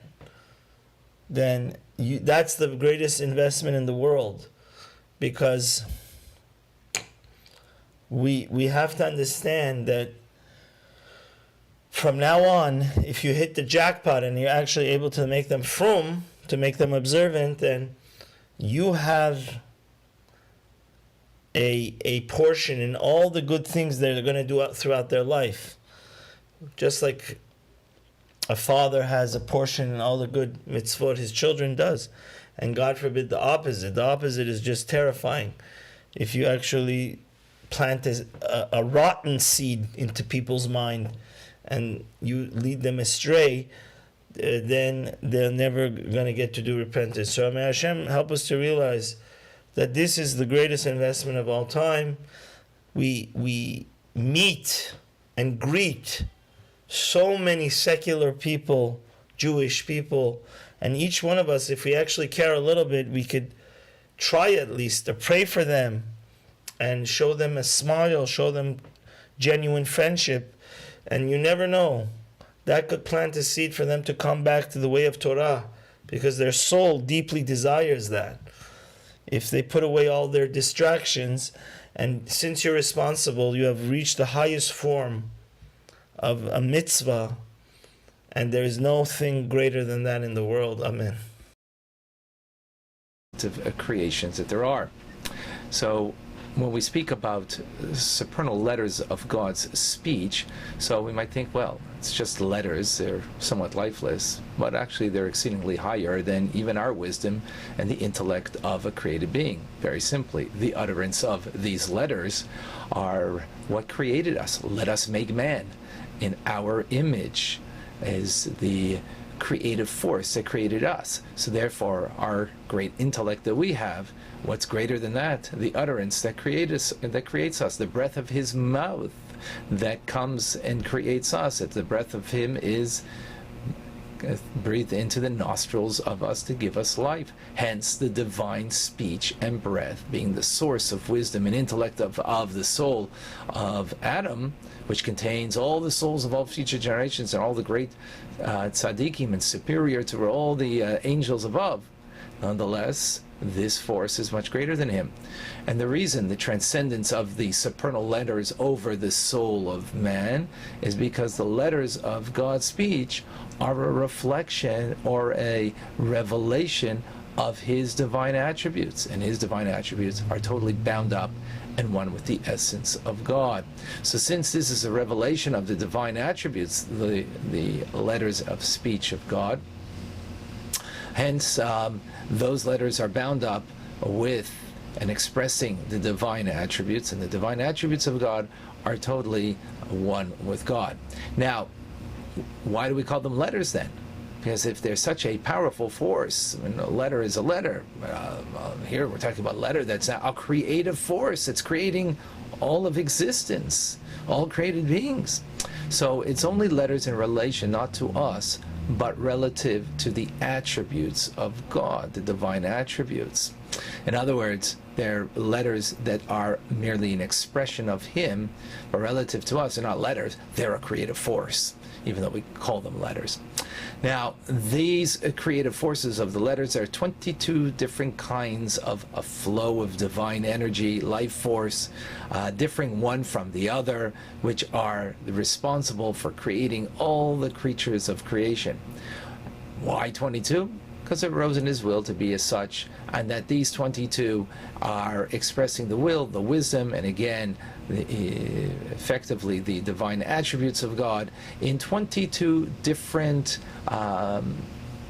then that's the greatest investment in the world. Because we have to understand that from now on, if you hit the jackpot and you're actually able to make them frum, to make them observant, then you have a portion in all the good things they're going to do throughout their life. Just like a father has a portion in all the good mitzvot his children does. And God forbid the opposite. The opposite is just terrifying. If you actually plant a rotten seed into people's mind and you lead them astray, then they're never going to get to do repentance. So may Hashem help us to realize that this is the greatest investment of all time. We meet and greet so many secular people, Jewish people, and each one of us, if we actually care a little bit, we could try at least to pray for them and show them a smile, show them genuine friendship. And you never know, that could plant a seed for them to come back to the way of Torah, because their soul deeply desires that. If they put away all their distractions, and since you're responsible, you have reached the highest form of a mitzvah, and there is no thing greater than that in the world. Amen. Of creations that there are. So when we speak about supernal letters of God's speech, so we might think, well, it's just letters, they're somewhat lifeless, but actually they're exceedingly higher than even our wisdom and the intellect of a created being. Very simply, the utterance of these letters are what created us. Let us make man in our image is the creative force that created us. So therefore, our great intellect that we have, what's greater than that? The utterance that creates us, the breath of his mouth that comes and creates us. That the breath of him is breathed into the nostrils of us to give us life. Hence the divine speech and breath being the source of wisdom and intellect of the soul of Adam, which contains all the souls of all future generations and all the great tzaddikim, and superior to all the angels above. Nonetheless, this force is much greater than him. And the reason, the transcendence of the supernal letters over the soul of man, is because the letters of God's speech are a reflection or a revelation of his divine attributes. And his divine attributes are totally bound up and one with the essence of God. So since this is a revelation of the divine attributes, the letters of speech of God, hence those letters are bound up with and expressing the divine attributes, and the divine attributes of God are totally one with God. Now, why do we call them letters then? Because if they're such a powerful force, I mean, a letter is a letter. Here we're talking about a letter that's a creative force. It's creating all of existence, all created beings. So it's only letters in relation not to us, but relative to the attributes of God, the divine attributes. In other words, they're letters that are merely an expression of him, but relative to us, they're not letters, they're a creative force, even though we call them letters. Now, these creative forces of the letters are 22 different kinds of a flow of divine energy, life force, differing one from the other, which are responsible for creating all the creatures of creation. Why 22? Because it rose in his will to be as such, and that these 22 are expressing the will, the wisdom, and again, effectively the divine attributes of God in 22 different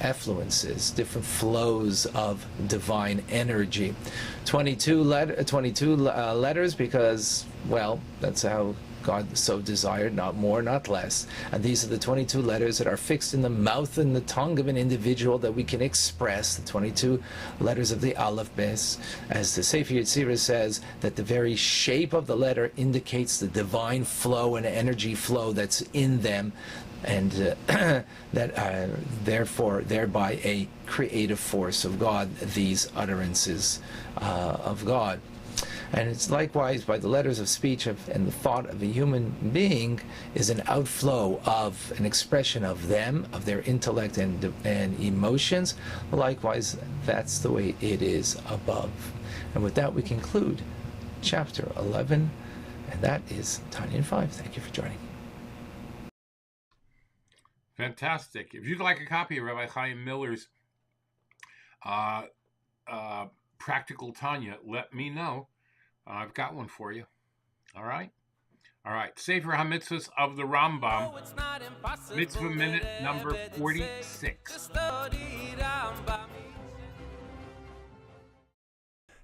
effluences, different flows of divine energy. 22 letters because, well, that's how God so desired, not more, not less. And these are the 22 letters that are fixed in the mouth and the tongue of an individual that we can express, the 22 letters of the alphabet. As the Sefer Yetzirah says, that the very shape of the letter indicates the divine flow and energy flow that's in them, and that are therefore thereby a creative force of God, these utterances of God. And it's likewise by the letters of speech and the thought of a human being is an outflow of an expression of them, of their intellect and emotions. Likewise, that's the way it is above. And with that, we conclude chapter 11, and that is Tanya 5. Thank you for joining. Fantastic. If you'd like a copy of Rabbi Chaim Miller's practical Tanya, let me know. I've got one for you. All right? All right. Sefer HaMitzvahs of the Rambam. Mitzvah minute number 46.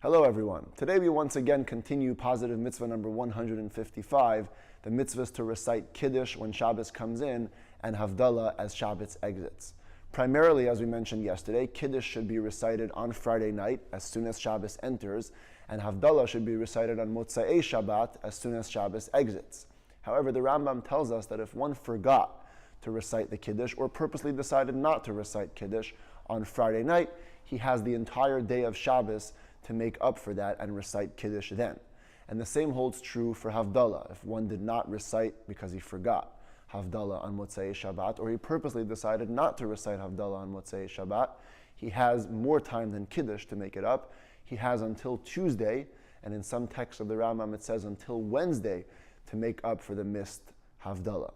Hello everyone. Today we once again continue positive mitzvah number 155, the mitzvahs to recite Kiddush when Shabbos comes in and Havdalah as Shabbos exits. Primarily, as we mentioned yesterday, Kiddush should be recited on Friday night as soon as Shabbos enters, and Havdalah should be recited on Motzei Shabbat as soon as Shabbos exits. However, the Rambam tells us that if one forgot to recite the Kiddush or purposely decided not to recite Kiddush on Friday night, he has the entire day of Shabbos to make up for that and recite Kiddush then. And the same holds true for Havdalah. If one did not recite because he forgot Havdalah on Motzei Shabbat, or he purposely decided not to recite Havdalah on Motzei Shabbat, he has more time than Kiddush to make it up. He has until Tuesday, and in some texts of the Rambam it says until Wednesday, to make up for the missed Havdalah.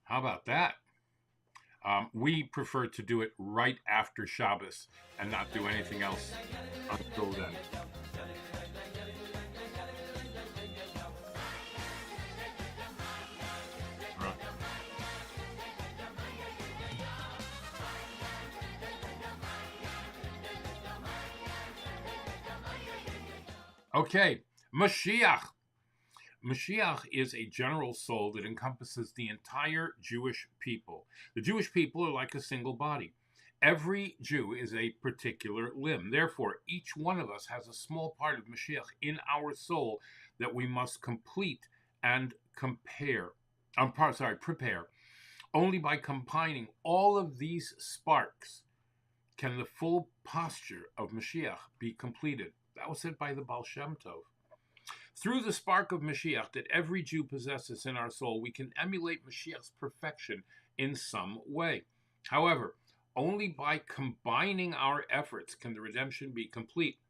How about that? We prefer to do it right after Shabbos and not do anything else until then. Okay, Mashiach. Mashiach is a general soul that encompasses the entire Jewish people. The Jewish people are like a single body. Every Jew is a particular limb. Therefore, each one of us has a small part of Mashiach in our soul that we must complete and prepare. Only by combining all of these sparks can the full posture of Mashiach be completed. That was said by the Baal Shem Tov. Through the spark of Mashiach that every Jew possesses in our soul, we can emulate Mashiach's perfection in some way. However, only by combining our efforts can the redemption be complete.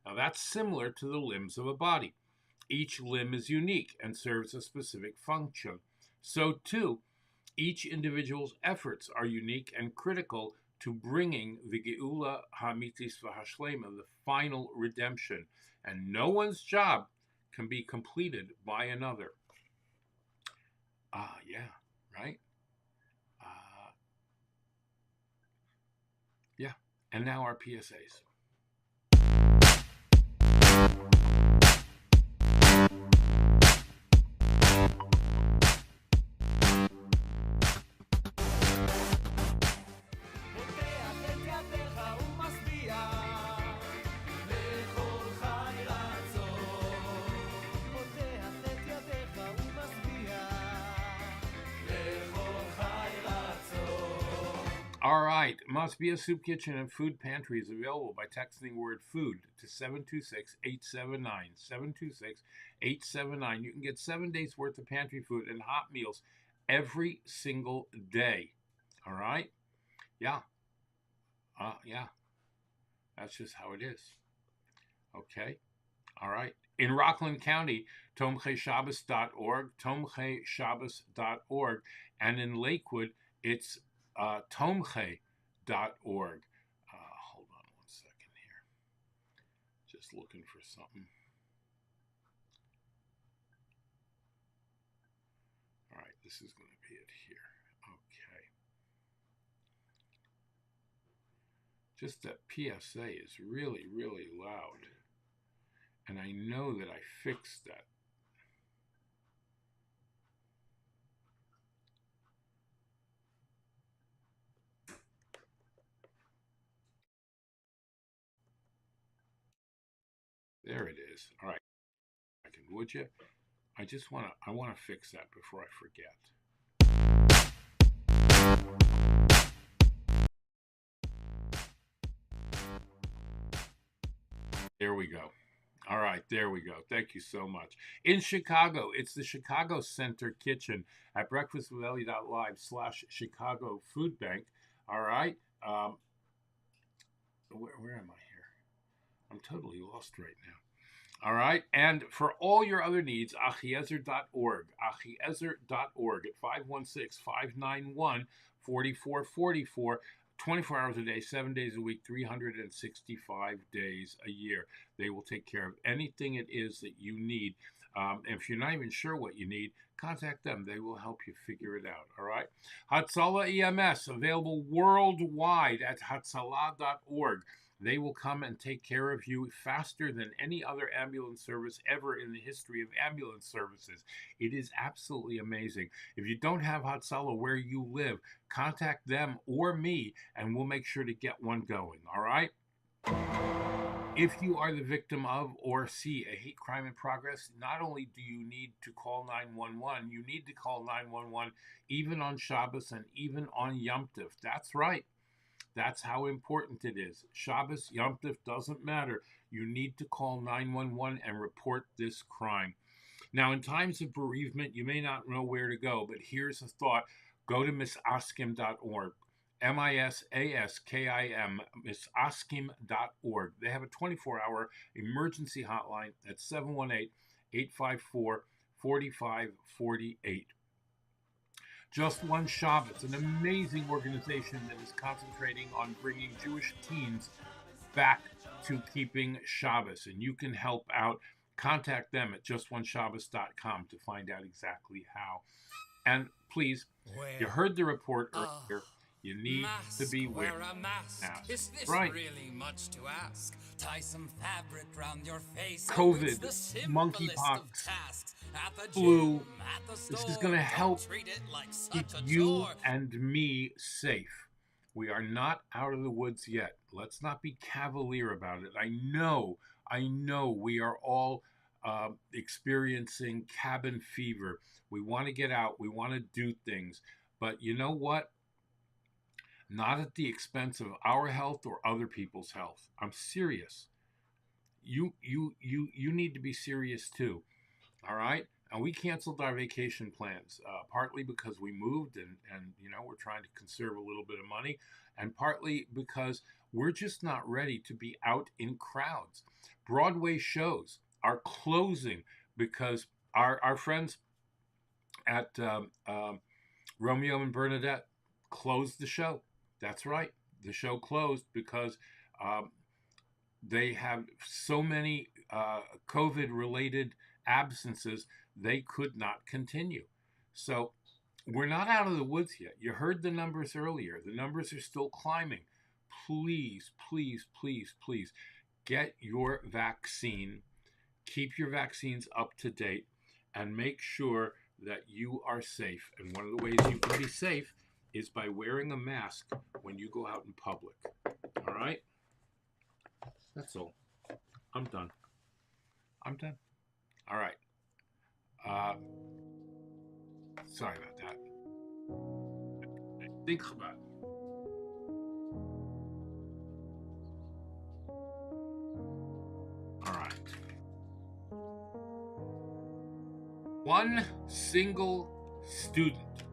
Now that's similar to the limbs of a body. Each limb is unique and serves a specific function. So too, each individual's efforts are unique and critical to bringing the Geula Hamitis V'Hashlema, the final redemption. And no one's job can be completed by another. Yeah, right? Yeah, and now our PSAs. All right, Must Be a Soup Kitchen and Food Pantry is available by texting the word food to 726-879. 726-879. You can get 7 days worth of pantry food and hot meals every single day. All right? Yeah. Yeah. That's just how it is. Okay? All right. In Rockland County, tomcheshabbos.org, tomcheshabbos.org, and in Lakewood, it's tomche.org. Hold on 1 second here. Just looking for something. All right, this is going to be it here. Okay. Just that PSA is really, really loud. And I know that I fixed that. There it is. All right. Would you? I want to fix that before I forget. There we go. All right, there we go. Thank you so much. In Chicago, it's the Chicago Center Kitchen at breakfastwithelli.live/Chicago Food Bank. All right. Where am I here? I'm totally lost right now. All right. And for all your other needs, achiezer.org at 516-591 4444, 24 hours a day, 7 days a week, 365 days a year. They will take care of anything it is that you need. If you're not even sure what you need, contact them. They will help you figure it out, all right? Hatzalah EMS, available worldwide at hatzalah.org. They will come and take care of you faster than any other ambulance service ever in the history of ambulance services. It is absolutely amazing. If you don't have Hatzalah where you live, contact them or me, and we'll make sure to get one going, all right? If you are the victim of or see a hate crime in progress, not only do you need to call 911, you need to call 911 even on Shabbos and even on Yom Tov. That's right. That's how important it is. Shabbos, Yom Tov, doesn't matter. You need to call 911 and report this crime. Now, in times of bereavement, you may not know where to go, but here's a thought. Go to misaskim.org. MISASKIM, misaskim.org. They have a 24-hour emergency hotline at 718-854-4548. Just One Shabbos, an amazing organization that is concentrating on bringing Jewish teens back to keeping Shabbos, and you can help out. Contact them at justoneshabbos.com to find out exactly how. And please, you heard the report earlier. You need to be wearing a mask. Is this right. really much to ask? Tie some fabric round your face. COVID, monkeypox, flu. This is going to help keep you and me safe. We are not out of the woods yet. Let's not be cavalier about it. I know we are all experiencing cabin fever. We want to get out. We want to do things. But you know what? Not at the expense of our health or other people's health. I'm serious. You need to be serious too. All right? And we canceled our vacation plans, partly because we moved and we're trying to conserve a little bit of money, and partly because we're just not ready to be out in crowds. Broadway shows are closing because our friends at Romeo and Bernadette closed the show. That's right. The show closed because they have so many COVID-related absences, they could not continue. So we're not out of the woods yet. You heard the numbers earlier. The numbers are still climbing. Please, please, please, please get your vaccine. Keep your vaccines up to date and make sure that you are safe. And one of the ways you can be safe is by wearing a mask when you go out in public. All right? That's all. I'm done. All right. Sorry about that. Think about it. All right. One single student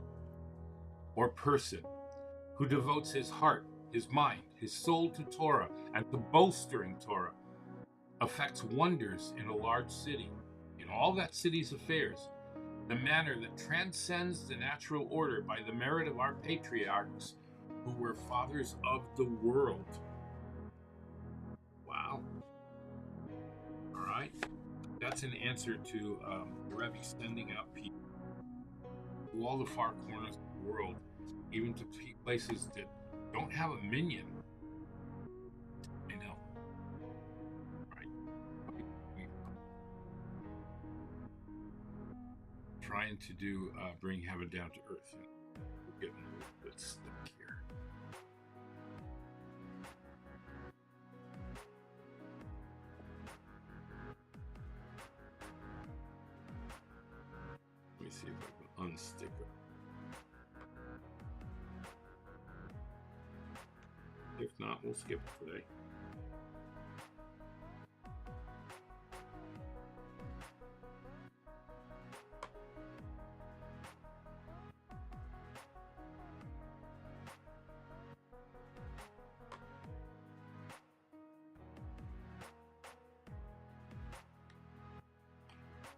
or person who devotes his heart, his mind, his soul to Torah and to bolstering Torah affects wonders in a large city, in all that city's affairs, the manner that transcends the natural order by the merit of our patriarchs who were fathers of the world. Wow. All right. That's an answer to the Rebbe sending out people to all the far corners of the world, even to places that don't have a minyan. I know. Right. Trying to do bring heaven down to earth. And we're getting a little bit stuck here. Let me see if I can unstick it. If not, we'll skip it today.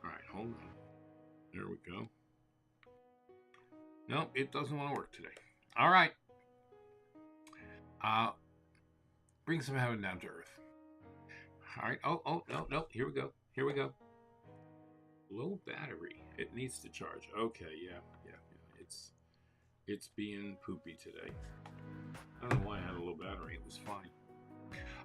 All right, hold on. There we go. No, it doesn't want to work today. All right. Bring some heaven down to earth. All right. Oh, no. Here we go. Low battery. It needs to charge. Okay, yeah. It's being poopy today. I don't know why I had a low battery. It was fine.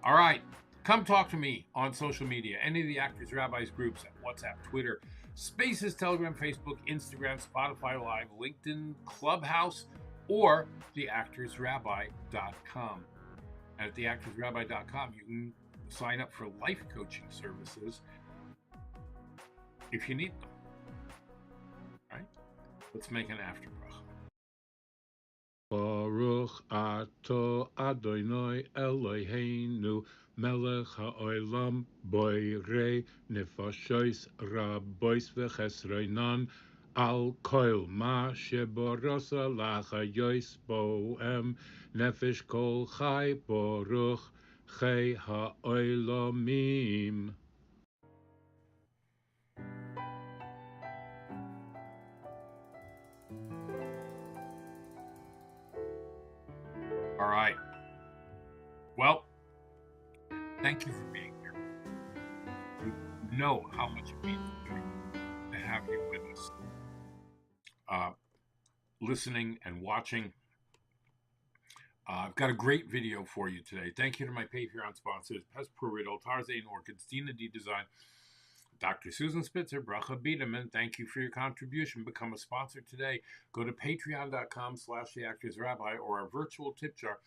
All right. Come talk to me on social media. Any of the Actors Rabbis groups at WhatsApp, Twitter, Spaces, Telegram, Facebook, Instagram, Spotify Live, LinkedIn, Clubhouse, or theactorsrabbi.com. And at theactorsrabbi.com, you can sign up for life coaching services if you need them. All right? Let's make an after bracha. Baruch ato Adonai Eloheinu melech ha'olam boirei nefashos rabos v'chesronan al kol ma sheborasa lachayos bohem nefesh kol chai baruch chai ha'olamim. All right. Well, thank you for being here. You know how much it means to have you with us, listening and watching. I've got a great video for you today. Thank you to my Patreon sponsors, Pest Pro Riddle, Tarzan Orchids, Dina D Design, Dr. Susan Spitzer, Bracha Biederman. Thank you for your contribution. Become a sponsor today. Go to patreon.com/theactorsrabbi or our virtual tip jar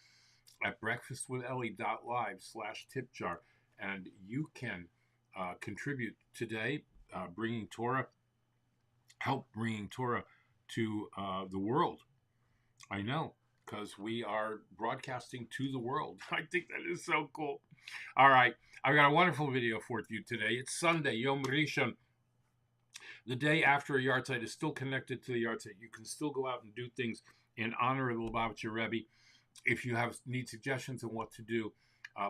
at breakfastwithelli.live/tip-jar, and you can contribute today, bringing Torah, help bringing Torah to the world. I know, because we are broadcasting to the world. I think that is so cool. All right, I've got a wonderful video for you today. It's Sunday, Yom Rishon. The day after a YAHRZEIT is still connected to the YAHRZEIT. You can still go out and do things in honor of the LUBAVITCHER REBBE. If you need suggestions on what to do,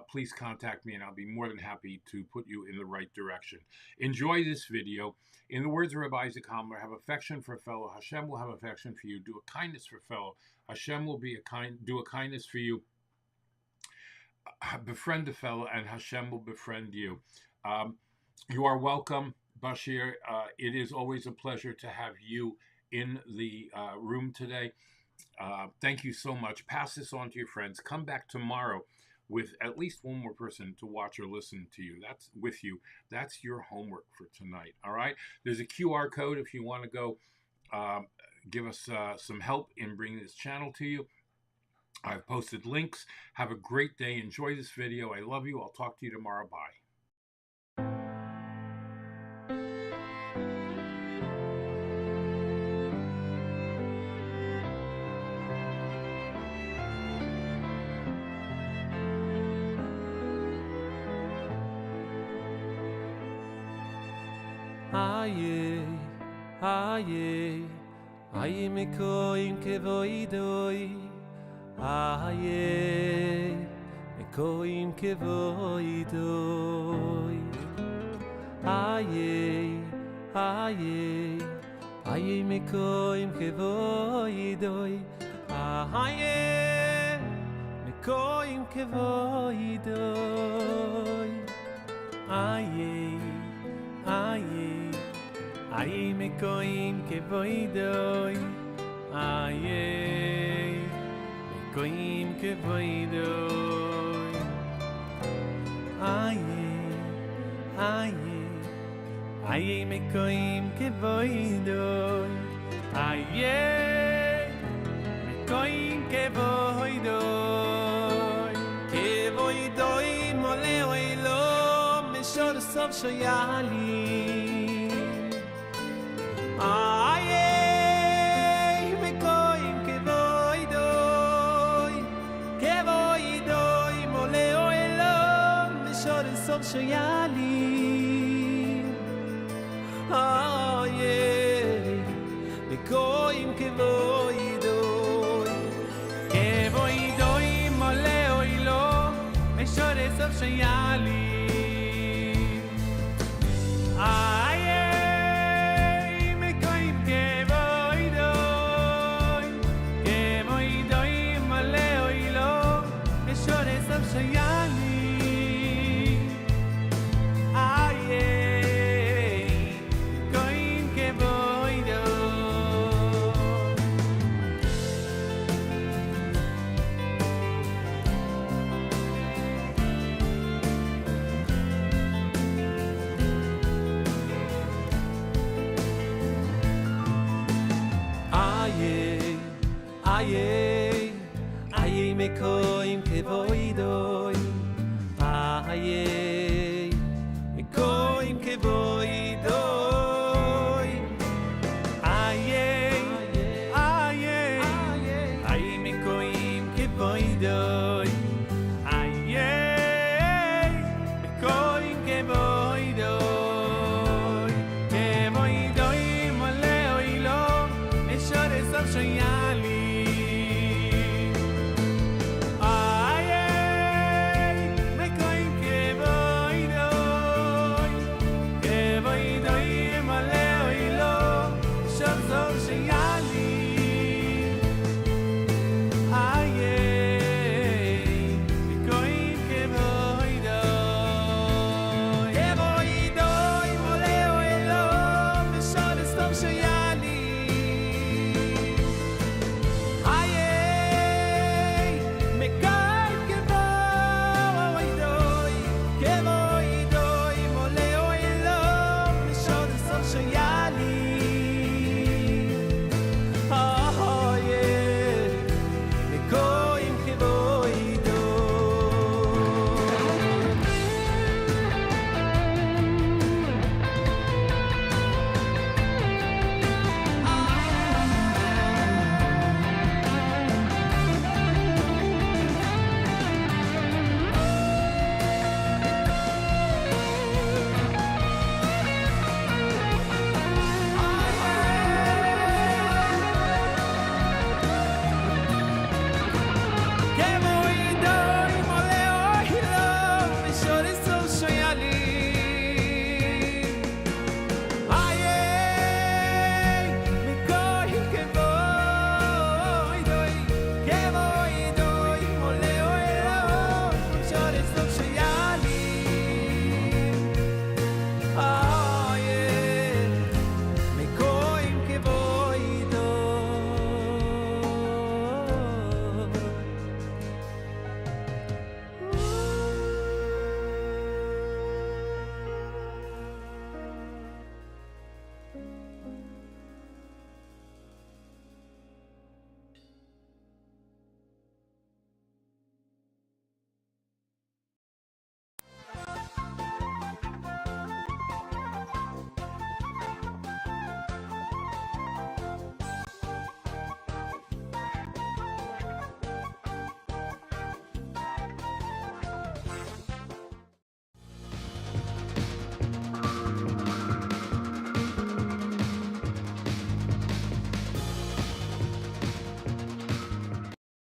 please contact me and I'll be more than happy to put you in the right direction. Enjoy this video. In the words of Rabbi Isaac Hamler, have affection for a fellow. Hashem will have affection for you. Do a kindness for a fellow. Hashem will do a kindness for you. Befriend a fellow and Hashem will befriend you. You are welcome, Bashir. It is always a pleasure to have you in the room today. Thank you so much. Pass this on to your friends. Come back tomorrow with at least one more person to watch or listen to you. That's with you. That's your homework for tonight. All right. There's a QR code if you want to go give us some help in bringing this channel to you. I've posted links. Have a great day. Enjoy this video. I love you. I'll talk to you tomorrow. Bye. Aye me koim kevoidoi. Aye me koim kevoidoi. Aye me koim kevoidoi. Aye me koim kevoidoi. Aye me koim kevoidoi. Aye me koim kevoidoi. Aye me koim kevoidoi. Aye me koim kevoidoi. Kevoidoi mole oilo meshor sof shoyali. Aye me koim kevoidoi. Kevoidoi mole oilo meshor sof shoyali. Aye me koim kevoidoi. Kevoidoi mole oilo meshor sof shoyali. Aye me koim kevoidoi. Kevoidoi Aye, aye, me koim kevoidoi. Aye, me koim kevoidoi. Aye, aye, aye, me koim kevoidoi. Aye, me koim kevoidoi. Kevoidoi mole oilo, me shore sab shoyali. Shall so shayali.